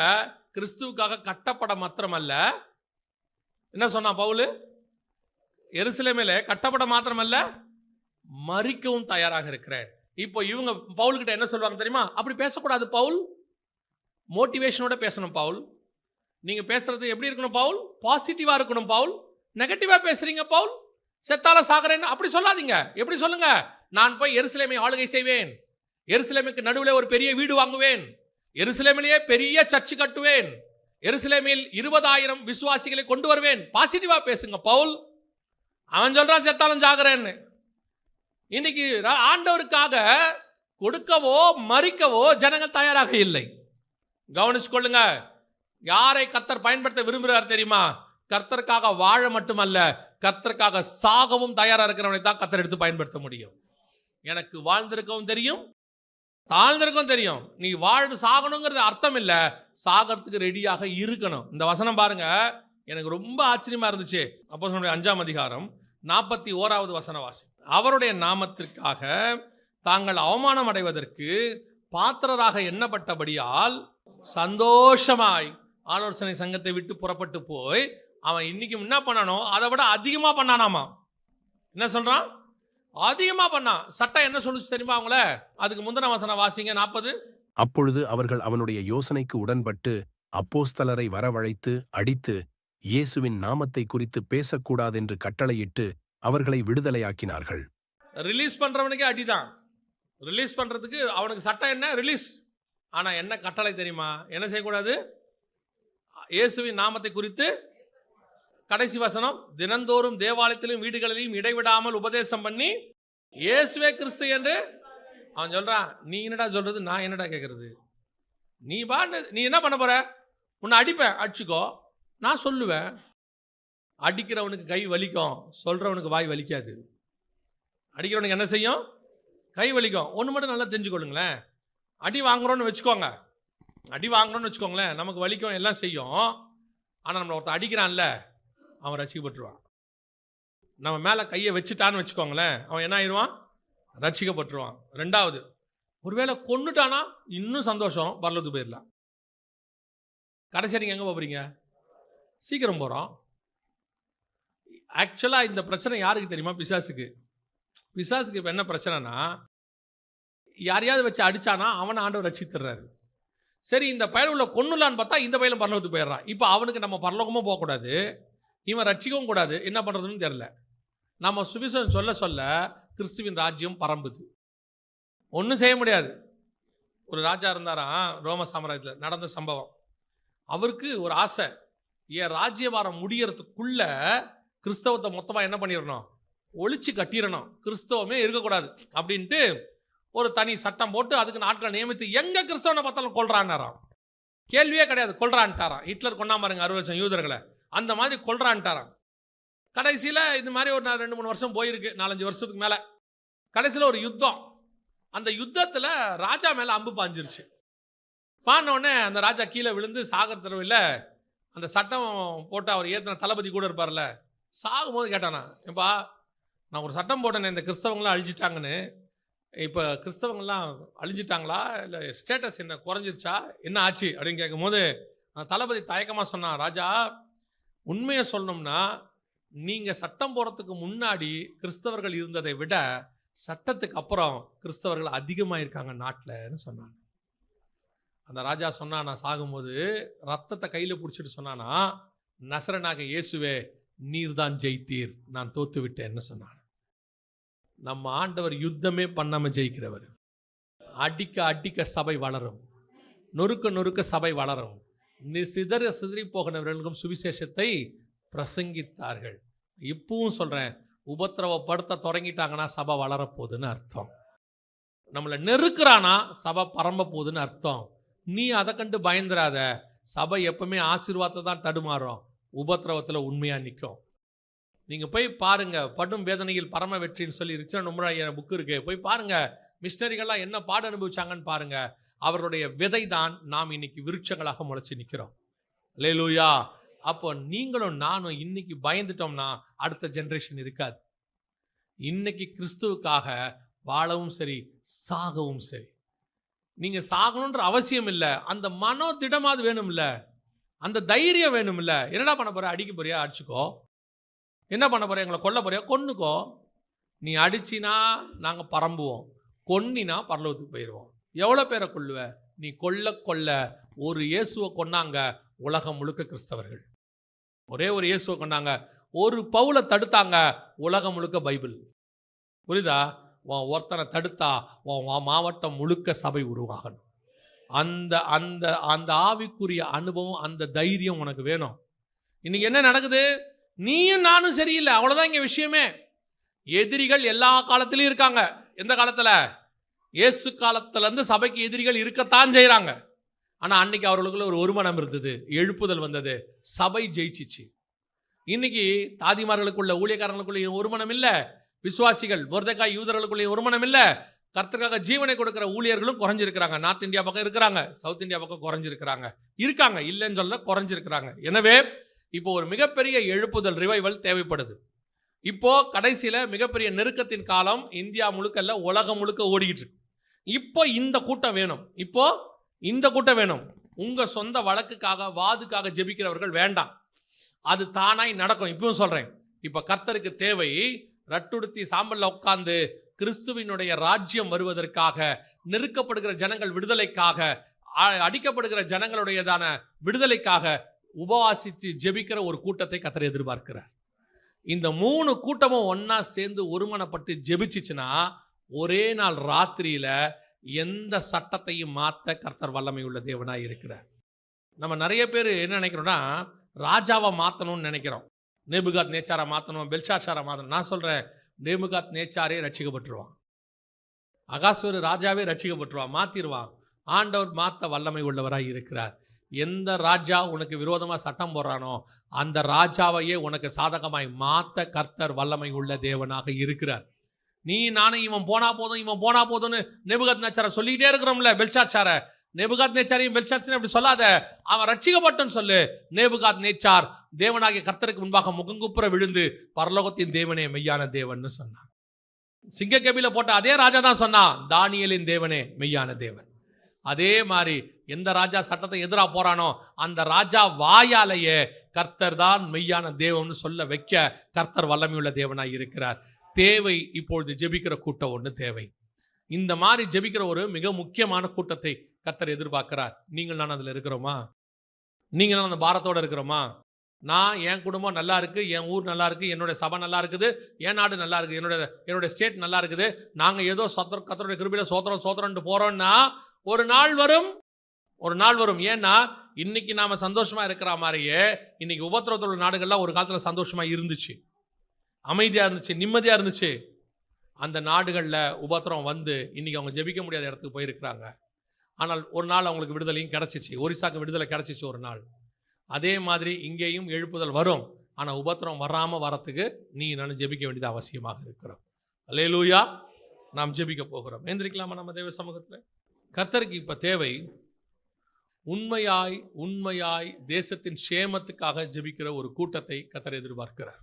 கிறிஸ்துவுக்காக கட்டப்பட மாத்திரமல்ல, என்ன சொன்னா பவுல்? எருசலேமிலே கட்டப்பட மாத்திரமல்ல, மரிக்கவும் தயாராக இருக்கிறேன். இப்போ இவங்க பவுல்கிட்ட என்ன சொல்லுவாங்க தெரியுமா? அப்படி பேசக்கூடாது பவுல், மோட்டிவேஷனோட பேசணும் பவுல். நீங்க பேசுறது எப்படி இருக்கணும் பவுல்? பாசிட்டிவா இருக்கணும் பவுல். நெகட்டிவா பேசுறீங்க பவுல், செத்தால சாகிறேன்னு அப்படி சொல்லாதீங்க. எப்படி சொல்லுங்க? நான் போய் எருசலேமை ஆளுகை செய்வேன், எருசலேமுக்கு நடுவில் ஒரு பெரிய வீடு வாங்குவேன், எருசலேமிலேயே பெரிய சர்ச்சு கட்டுவேன், எருசலேமில் 20,000 விசுவாசிகளை கொண்டு வருவேன். பாசிட்டிவா பேசுங்க பவுல். அவன் சொல்றான் செத்தாலும் சாகிறேன்னு. இன்னைக்கு ஆண்டவருக்காக கொடுக்கவோ மறிக்கவோ ஜனங்கள் தயாராக இல்லை. கவனிச்சு கொள்ளுங்க. யாரை கர்த்தர் பயன்படுத்த விரும்புகிறார் தெரியுமா? கர்த்தருக்காக வாழ மட்டுமல்ல, கர்த்தருக்காக சாகவும் தயாரா இருக்கிறவனை தான் கர்த்தர் எடுத்து பயன்படுத்த முடியும். எனக்கு வாழ்ந்திருக்கவும் தெரியும், தாழ்ந்திருக்கவும் தெரியும். நீ சாகணுங்கிறது அர்த்தம் இல்ல, சாகிறதுக்கு ரெடியாக இருக்கணும். இந்த வசனம் பாருங்க, எனக்கு ரொம்ப ஆச்சரியமா இருந்துச்சு. அப்போஸ்தலர் 5ஆம் அதிகாரம் 41வது வசன வாசி. அவருடைய நாமத்திற்காக தாங்கள் அவமானம் அடைவதற்கு பாத்திரராக எண்ணப்பட்டபடியால் சந்தோஷமாய் ஆலோசனை சங்கத்தை விட்டு புறப்பட்டு போய் அவன் இன்னைக்கு என்ன பண்ணானோ அதை விட அதிகமா பண்ணானாமா. என்ன சொல்றான்? அதிகமா பண்ணான். சட்டம் என்ன சொல்லுச்சு தெரியுமா அவங்கள? அதுக்கு முந்தின வசனம் வாசிங்க 40. அப்பொழுது அவர்கள் அவனுடைய யோசனைக்கு உடன்பட்டு அப்போஸ்தலரை வரவழைத்து அடித்து இயேசுவின் நாமத்தை குறித்து பேசக்கூடாதென்று கட்டளையிட்டு அவர்களை விடுதலையாக்கினார்கள். ரிலீஸ் பண்றவனுக்கே அடிதான். ரிலீஸ் பண்றதுக்கு அவனுக்கு சட்டம் என்ன? ரிலீஸ். ஆனா என்ன கட்டளை தெரியுமா? என்ன செய்யக்கூடாது? இயேசுவின் நாமத்தை குறித்து, கடைசி வசனம், தினந்தோறும் தேவாலயத்திலும் வீடுகளிலும் இடைவிடாமல் உபதேசம் பண்ணி இயேசுவே கிறிஸ்து என்று அவன் சொல்றான். நீ என்னடா சொல்றது, நான் என்னடா கேட்கறது? நீ என்ன பண்ண போற? உன்னை அடிப்பேன், அடிச்சுக்கோ. நான் சொல்லுவேன். அடிக்கிறவனுக்கு கை வலிக்கும், சொல்றவனுக்கு வாய் வலிக்காது. அடிக்கிறவனுக்கு என்ன செய்யும்? கை வலிக்கும். ஒன்று மட்டும் நல்லா தெரிஞ்சுக்கொள்ளுங்களேன். அடி வாங்குறோன்னு வச்சுக்கோங்களேன், நமக்கு வலிக்கும், எல்லாம் செய்யும். ஆனால் நம்மளை ஒருத்தர் அடிக்கிறான்ல, அவன் ரட்சிக்கப்பட்டுருவான். நம்ம மேலே கையை வச்சுட்டான்னு வச்சுக்கோங்களேன், அவன் என்ன ஆயிடுவான்? ரட்சிக்கப்பட்டுருவான். ரெண்டாவது, ஒருவேளை கொன்னுட்டானா இன்னும் சந்தோஷம், பரலோகத்துக்கு போயிடலாம். கடைசியாக நீங்கள் எங்கே போகிறீங்க? சீக்கிரம் போகிறோம். ஆக்சுவலாக இந்த பிரச்சனை யாருக்கு தெரியுமா? பிசாசுக்கு. பிசாசுக்கு இப்போ என்ன பிரச்சனைனா, யாரையாவது வச்சு அடித்தானா அவனை ஆண்டவர் ரட்சித்துறாரு. சரி, இந்த பயிர் உள்ள கொன்னுலான்னு பார்த்தா இந்த பயிலும் பரலோகத்துக்கு போயிடுறான். இப்போ அவனுக்கு நம்ம பரலோகமும் போகக்கூடாது, இவன் ரட்சிக்கவும் கூடாது. என்ன பண்ணுறதுன்னு தெரில. நம்ம சுவிசேஷம் சொல்ல சொல்ல கிறிஸ்துவின் ராஜ்யம் பரம்புது. ஒன்றும் செய்ய முடியாது. ஒரு ராஜா இருந்தாராம் ரோம சாம்ராஜ்யத்தில், நடந்த சம்பவம். அவருக்கு ஒரு ஆசை, என் ராஜ்யபாரம் முடியறதுக்குள்ள கிறிஸ்தவத்தை மொத்தமாக என்ன பண்ணிடணும்? ஒழிச்சு கட்டிடணும், கிறிஸ்தவமே இருக்கக்கூடாது அப்படின்ட்டு ஒரு தனி சட்டம் போட்டு அதுக்கு நாட்களை நியமித்து எங்க கிறிஸ்தவனை பார்த்தாலும் கொல்றான்னாராம். கேள்வியே கிடையாது, கொல்றான்ட்டாராம். ஹிட்லர் கொண்டா பாருங்க 60 லட்சம் யூதர்களை, அந்த மாதிரி கொல்றான்ட்டாராம். கடைசியில் இந்த மாதிரி ஒரு 2-3 வருஷம் போயிருக்கு, 4-5 வருஷத்துக்கு மேலே. கடைசியில் ஒரு யுத்தம். அந்த யுத்தத்தில் ராஜா மேலே அம்பு பாஞ்சிருச்சு. பாடினோடனே அந்த ராஜா கீழே விழுந்து சாகர தெருவில் அந்த சட்டம் போட்டு அவர் ஏற்றின தளபதி கூட இருப்பார்ல, சாகும்போது கேட்டானா, ஏப்பா நான் ஒரு சட்டம் போட்டேனே இந்த கிறிஸ்தவங்களாம் அழிச்சிட்டாங்கன்னு, இப்போ கிறிஸ்தவங்கள்லாம் அழிஞ்சிட்டாங்களா இல்லை ஸ்டேட்டஸ் என்ன குறைஞ்சிருச்சா, என்ன ஆச்சு அப்படின்னு கேட்கும்போது தளபதி தயக்கமாக சொன்னான், ராஜா உண்மையை சொல்லணும்னா நீங்கள் சட்டம் போடுறதுக்கு முன்னாடி கிறிஸ்தவர்கள் இருந்ததை விட சட்டத்துக்கு அப்புறம் கிறிஸ்தவர்கள் அதிகமாக இருக்காங்க நாட்டில்னு சொன்னாங்க. அந்த ராஜா சொன்னா, நான் சாகும்போது ரத்தத்தை கையில் பிடிச்சிட்டு சொன்னானா, நசரனாக இயேசுவே நீர்தான் ஜெயித்தீர், நான் தோத்து விட்டேன்னு சொன்னான். நம்ம ஆண்டவர் யுத்தமே பண்ணாம ஜெயிக்கிறவர். அடிக்க அடிக்க சபை வளரும், நொறுக்க நொறுக்க சபை வளரும். சிதறி போகிறவர்களுக்கும் சுவிசேஷத்தை பிரசங்கித்தார்கள். இப்பவும் சொல்றேன், உபத்திரவப்படுத்த தொடங்கிட்டாங்கன்னா சபை வளரப்போகுதுன்னு அர்த்தம். நம்மளை நெருக்கிறானா சபை பரம்ப போகுதுன்னு அர்த்தம். நீ அதை கண்டு பயந்துராத. சபை எப்பவுமே ஆசீர்வாதத்தை தான் தடுமாறும், உபத்திரவத்தில் உண்மையாக நிற்கும். நீங்கள் போய் பாருங்க, படும் வேதனையில் பரம வெற்றின்னு சொல்லி ரிச்சர்ட் நொம்புராய் புக்கு இருக்கு, போய் பாருங்க. மிஷினரிகள்லாம் என்ன பாடு அனுபவிச்சாங்கன்னு பாருங்க. அவருடைய விதை தான் நாம் இன்னைக்கு விருட்சங்களாக முளைச்சி நிற்கிறோம். அல்லேலூயா. அப்போ நீங்களும் நானும் இன்னைக்கு பயந்துட்டோம்னா அடுத்த ஜெனரேஷன் இருக்காது. இன்னைக்கு கிறிஸ்துவுக்காக வாழவும் சரி, சாகவும் சரி. நீங்க சாகணுன்ற அவசியம் இல்லை, அந்த மனோ திடமாவது வேணும் இல்ல, அந்த தைரியம் வேணும் இல்ல. என்னடா பண்ண போற? அடிக்க போறியா? அடிச்சுக்கோ. என்ன பண்ண போற? எங்களை கொல்ல போறியா? கொன்னுக்கோ. நீ அடிச்சினா நாங்க பரம்புவோம், கொன்னினா பரலோகத்துக்கு போயிடுவோம். எவ்வளோ பேரை கொல்லுவ? நீ கொல்ல கொல்ல ஒரு இயேசுவை கொன்னாங்க உலகம் முழுக்க கிறிஸ்தவர்கள். ஒரே ஒரு இயேசுவை கொண்டாங்க, ஒரு பவுலை தடுத்தாங்க, உலகம் முழுக்க பைபிள். புரியுதா? ஒருத்தனை தடுத்தா மாவட்டம் முழுக்க சபை உருவாகணும். அந்த அந்த அந்த ஆவிக்குரிய அனுபவம், அந்த தைரியம் உனக்கு வேணும். இன்னைக்கு என்ன நடக்குது? நீயும் நானும் சரியில்லை, அவ்வளோதான் இங்கே விஷயமே. எதிரிகள் எல்லா காலத்திலையும் இருக்காங்க. எந்த காலத்தில்? இயேசு காலத்திலேருந்து சபைக்கு எதிரிகள் இருக்கத்தான் செய்கிறாங்க. ஆனால் அன்னைக்கு அவர்களுக்குள்ள ஒரு ஒருமனம் இருந்தது, எழுப்புதல் வந்தது, சபை ஜெயிச்சிச்சு. இன்னைக்கு தாதிமார்களுக்குள்ள, ஊழியக்காரர்களுக்குள்ள ஒருமனம் இல்லை, விசுவாசிகள் மொர்தெகாய் யூதர்களுக்குள்ளே ஒருமனம் இல்லை, கர்த்தருக்காக ஜீவனை கொடுக்கிற ஊழியர்களும் குறைஞ்சிருக்கிறாங்க. நார்த் இந்தியா பக்கம் இருக்கிறாங்க, சவுத் இந்தியா பக்கம் குறைஞ்சிருக்கிறாங்க. இருக்காங்க, இல்லைன்னு சொல்ல, குறைஞ்சிருக்கிறாங்க. எனவே இப்போ ஒரு மிகப்பெரிய எழுப்புதல், ரிவைவல் தேவைப்படுது. இப்போ கடைசியில் மிகப்பெரிய நெருக்கத்தின் காலம் இந்தியா முழுக்க இல்லை, உலகம் முழுக்க ஓடிக்கிட்டு இருக்கு. இப்போ இந்த கூட்டம் வேணும், இப்போ இந்த கூட்டம் வேணும். உங்க சொந்த வழக்குக்காக, வாதுக்காக ஜெபிக்கிறவர்கள் வேண்டாம், அது தானாய் நடக்கும். இப்பவும் சொல்றேன், இப்போ கர்த்தருக்கு தேவை ரட்டுடுத்தி சாம்பல்ல உட்கார்ந்து கிறிஸ்துவினுடைய ராஜ்யம் வருவதற்காக, நெருக்கப்படுகிற ஜனங்கள் விடுதலைக்காக, அடிக்கப்படுகிற ஜனங்களுடையதான விடுதலைக்காக உபவாசித்து ஜெபிக்கிற ஒரு கூட்டத்தை கர்த்தர் எதிர்பார்க்கிறார். இந்த 3 கூட்டமும் ஒன்னா சேர்ந்து ஒருமனப்பட்டு ஜெபிச்சிச்சுன்னா ஒரே நாள் ராத்திரியில எந்த சட்டத்தையும் மாற்ற கர்த்தர் வல்லமை உள்ள தேவனாய் இருக்கிறார். நம்ம நிறைய பேர் என்ன நினைக்கிறோம்னா, ராஜாவை மாற்றணும்னு நினைக்கிறோம். நேபுகாத் நேச்சாரை மாற்றணும், பெல்ஷாத்சாரை மாற்றணும். நான் சொல்கிறேன், நேபுகாத் நேச்சாரே ரட்சிக்கப்பட்டுருவான், அகாஸ்வேரு ராஜாவே ரட்சிக்கப்பட்டுருவான், மாற்றிடுவான். ஆண்டவர் மாற்ற வல்லமை உள்ளவராய் இருக்கிறார். எந்த ராஜா உனக்கு விரோதமாக சட்டம் போடுறானோ அந்த ராஜாவையே உனக்கு சாதகமாய் மாற்ற கர்த்தர் வல்லமை உள்ள தேவனாக இருக்கிறார். நீ நானும் இவன் போனா போதும், இவன் போனா போதும்னு நேபுகாத் நேச்சாரை சொல்லிக்கிட்டே இருக்கிறோம்ல. பெல்ஷாத்சாரை, நேபுகாத் நேச்சாரையும் பெல்ஷாத்சாரையும் அப்படி சொல்லாத, அவன் ரட்சிக்கப்பட்டன்னு சொல்லு. நேபுகாத் நேச்சார் தேவனாகிய கர்த்தருக்கு முன்பாக முகங்குப்புற விழுந்து பரலோகத்தின் தேவனே மெய்யான தேவன் சொன்னான். சிங்கக்கேபில போட்ட அதே ராஜா தான் சொன்னான், தானியேலின் தேவனே மெய்யான தேவன். அதே மாதிரி எந்த ராஜா சட்டத்தை எதிராக போறானோ அந்த ராஜா வாயாலேயே கர்த்தர் தான் மெய்யான தேவன் சொல்ல வைக்க கர்த்தர் வல்லமையுள்ள தேவனாய் இருக்கிறார். தேவை இப்பொழுது ஜெபிக்கிற கூட்டம் ஒன்று தேவை. இந்த மாதிரி ஜெபிக்கிற ஒரு மிக முக்கியமான கூட்டத்தை கர்த்தர் எதிர்பார்க்கிறார். நீங்கள் நான் அதில் இருக்கிறோமா? நீங்கள் நான் அந்த பாரத்தோடு இருக்கிறோமா? நான் என் குடும்பம் நல்லா இருக்கு, என் ஊர் நல்லா இருக்கு, என்னுடைய சபை நல்லா இருக்குது, என் நாடு நல்லா இருக்குது, என்னுடைய ஸ்டேட் நல்லா இருக்குது, நாங்கள் ஏதோ கர்த்தருடைய கிருபையில சோத்திரம்னு போறோம்னா ஒரு நாள் வரும். ஏன்னா இன்னைக்கு நாம சந்தோஷமா இருக்கிற மாதிரியே இன்னைக்கு உபத்திரவத்தோட நாடுகள்லாம் ஒரு காலத்தில் சந்தோஷமா இருந்துச்சு, அமைதியா இருந்துச்சு, நிம்மதியா இருந்துச்சு. அந்த நாடுகளில் உபத்திரம் வந்து இன்னைக்கு அவங்க ஜெபிக்க முடியாத இடத்துக்கு போயிருக்கிறாங்க. ஆனால் ஒரு நாள் அவங்களுக்கு விடுதலையும் கிடைச்சிச்சு. ஒரிசாக்கு விடுதலை கிடைச்சிச்சு ஒரு நாள். அதே மாதிரி இங்கேயும் எழுப்புதல் வரும். ஆனால் உபத்திரம் வராமல் வரத்துக்கு நீ நானும் ஜெபிக்க வேண்டியது அவசியமாக இருக்கிறோம். அல்லேலூயா. நாம் ஜெபிக்க போகிறோம். எந்திரிக்கலாமா நம்ம தேவ சமூகத்தில்? கர்த்தருக்கு இப்போ தேவை உண்மையாய் தேசத்தின் சேமத்துக்காக ஜெபிக்கிற ஒரு கூட்டத்தை கர்த்தர் எதிர்பார்க்கிறார்.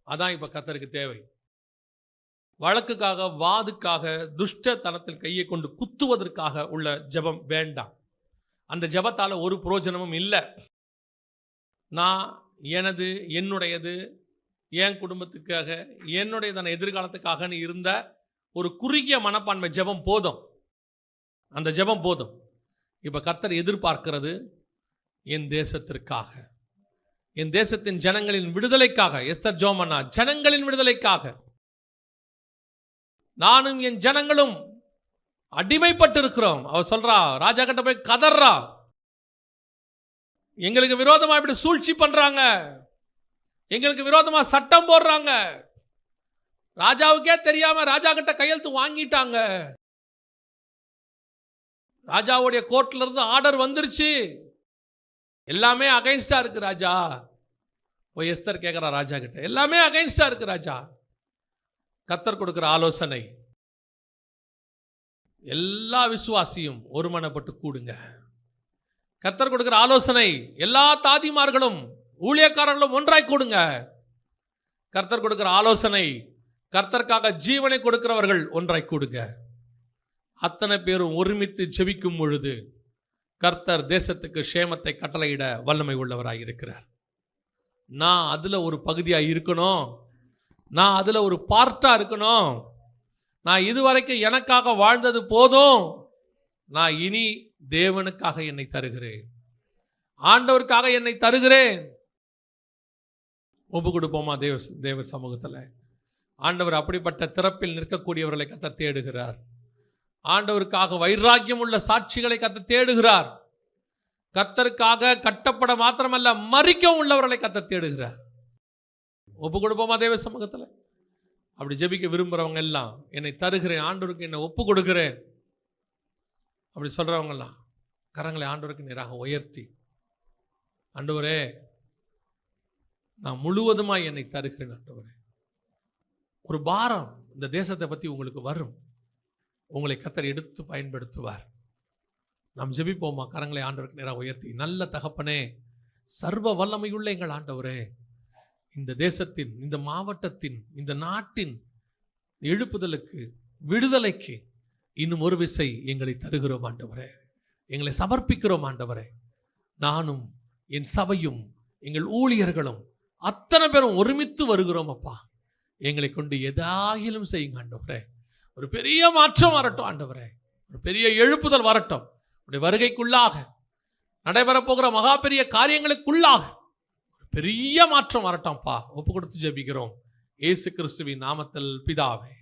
அதான் இப்போ கர்த்தருக்கு தேவை. வழக்குக்காக, வாதுக்காக, துஷ்டத்தனத்தில் கையை கொண்டு குத்துவதற்காக உள்ள ஜெபம் வேண்டாம். அந்த ஜெபத்தால் ஒரு பிரயோஜனமும் இல்லை. நான் என்னுடையது, என் குடும்பத்துக்காக, என்னுடையதான எதிர்காலத்துக்காகன்னு இருந்த ஒரு குறுகிய மனப்பான்மை ஜெபம் போதும். அந்த ஜெபம் போதும். இப்போ கர்த்தர் எதிர்பார்க்கிறது என் தேசத்திற்காக, என் தேசத்தின் ஜனங்களின் விடுதலைக்காக. எஸ்தர் ஜோமன்னா ஜனங்களின் விடுதலைக்காக. நானும் என் ஜனங்களும் அடிமைப்பட்டு இருக்கிறோம். அவர் சொல்றா, ராஜா கிட்ட போய் கதறா, எங்களுக்கு விரோதமா இப்படி சூழ்ச்சி பண்றாங்க, எங்களுக்கு விரோதமா சட்டம் போடுறாங்க, ராஜாவுக்கே தெரியாம ராஜா கிட்ட கையெழுத்து வாங்கிட்டாங்க, ராஜாவுடைய கோர்ட்ல இருந்து ஆர்டர் வந்துருச்சு, எல்லாமே அகைன்ஸ்டா இருக்கு ராஜா, போய் எஸ்தர் கேட்குறா ராஜா கிட்ட, எல்லாமே அகைன்ஸ்டா இருக்கு ராஜா. கர்த்தர் கொடுக்கிற ஆலோசனை, எல்லா விசுவாசியும் ஒருமனப்பட்டு கூடுங்க. கர்த்தர் கொடுக்கிற ஆலோசனை, எல்லா தாதிமார்களும் ஊழியக்காரர்களும் ஒன்றாய் கூடுங்க. கர்த்தர் கொடுக்கிற ஆலோசனை, கர்த்தருக்காக ஜீவனை கொடுக்கிறவர்கள் ஒன்றாய் கூடுங்க. அத்தனை பேரும் ஒருமித்து ஜெபிக்கும் பொழுது கர்த்தர் தேசத்துக்கு சேமத்தை கட்டளையிட வல்லமை உள்ளவராய் இருக்கிறார். நான் அதுல ஒரு பகுதியாக இருக்கணும், நான் அதுல ஒரு பார்ட்டா இருக்கணும். நான் இதுவரைக்கும் எனக்காக வாழ்ந்தது போதும், நான் இனி தேவனுக்காக என்னை தருகிறேன், ஆண்டவருக்காக என்னை தருகிறேன். ஒப்பு கொடுப்போமா தேவ சமூகத்தில்? ஆண்டவர் அப்படிப்பட்ட திறப்பில் நிற்கக்கூடியவர்களை கர்த்தர் தேடுகிறார். ஆண்டவருக்காக வைராக்கியம் உள்ள சாட்சிகளை கர்த்தர் தேடுகிறார். கர்த்தருக்காக கட்டப்பட மாத்திரமல்ல, மரிக்கவும் உள்ளவர்களை கர்த்தர் தேடுகிறார். ஒப்பு கொடுப்போமா தேவ சமூகத்தில்? அப்படி ஜெபிக்க விரும்புகிறவங்க எல்லாம், என்னை தருகிறேன், ஆண்டவருக்கு என்னை ஒப்பு கொடுக்கிறேன் அப்படி சொல்கிறவங்கெல்லாம் கரங்களை ஆண்டவருக்கு நேராக உயர்த்தி, ஆண்டவரே நான் முழுவதுமாய் என்னை தருகிறேன் ஆண்டவரே. ஒரு பாரம் இந்த தேசத்தை பற்றி உங்களுக்கு வரும், உங்களை கர்த்தர் எடுத்து பயன்படுத்துவார். நாம் ஜெபிப்போமா? கரங்களை ஆண்டவருக்கு நேராக உயர்த்தி, நல்ல தகப்பனே, சர்வ வல்லமையுள்ள எங்கள் ஆண்டவரே, இந்த தேசத்தின், இந்த மாவட்டத்தின், இந்த நாட்டின் எழுப்புதலுக்கு, விடுதலைக்கு இன்னும் ஒரு விசை எங்களை தருகிறோம் ஆண்டவரே. எங்களை சமர்ப்பிக்கிறோம் ஆண்டவரே. நானும் என் சபையும் எங்கள் ஊழியர்களும் அத்தனை பேரும் ஒருமித்து வருகிறோம் அப்பா. எங்களை கொண்டு எதாயிலும் செய்யுங்க ஆண்டவரே. ஒரு பெரிய மாற்றம் வரட்டும் ஆண்டவரே, ஒரு பெரிய எழுப்புதல் வரட்டும். உடைய வருகைக்குள்ளாக நடைபெறப்போகிற மகா பெரிய காரியங்களுக்குள்ளாக ஒரு பெரிய மாற்றம் வரட்டும்ப்பா. ஒப்பு கொடுத்து ஜெபிக்கிறோம் இயேசு கிறிஸ்துவின் நாமத்தில் பிதாவே.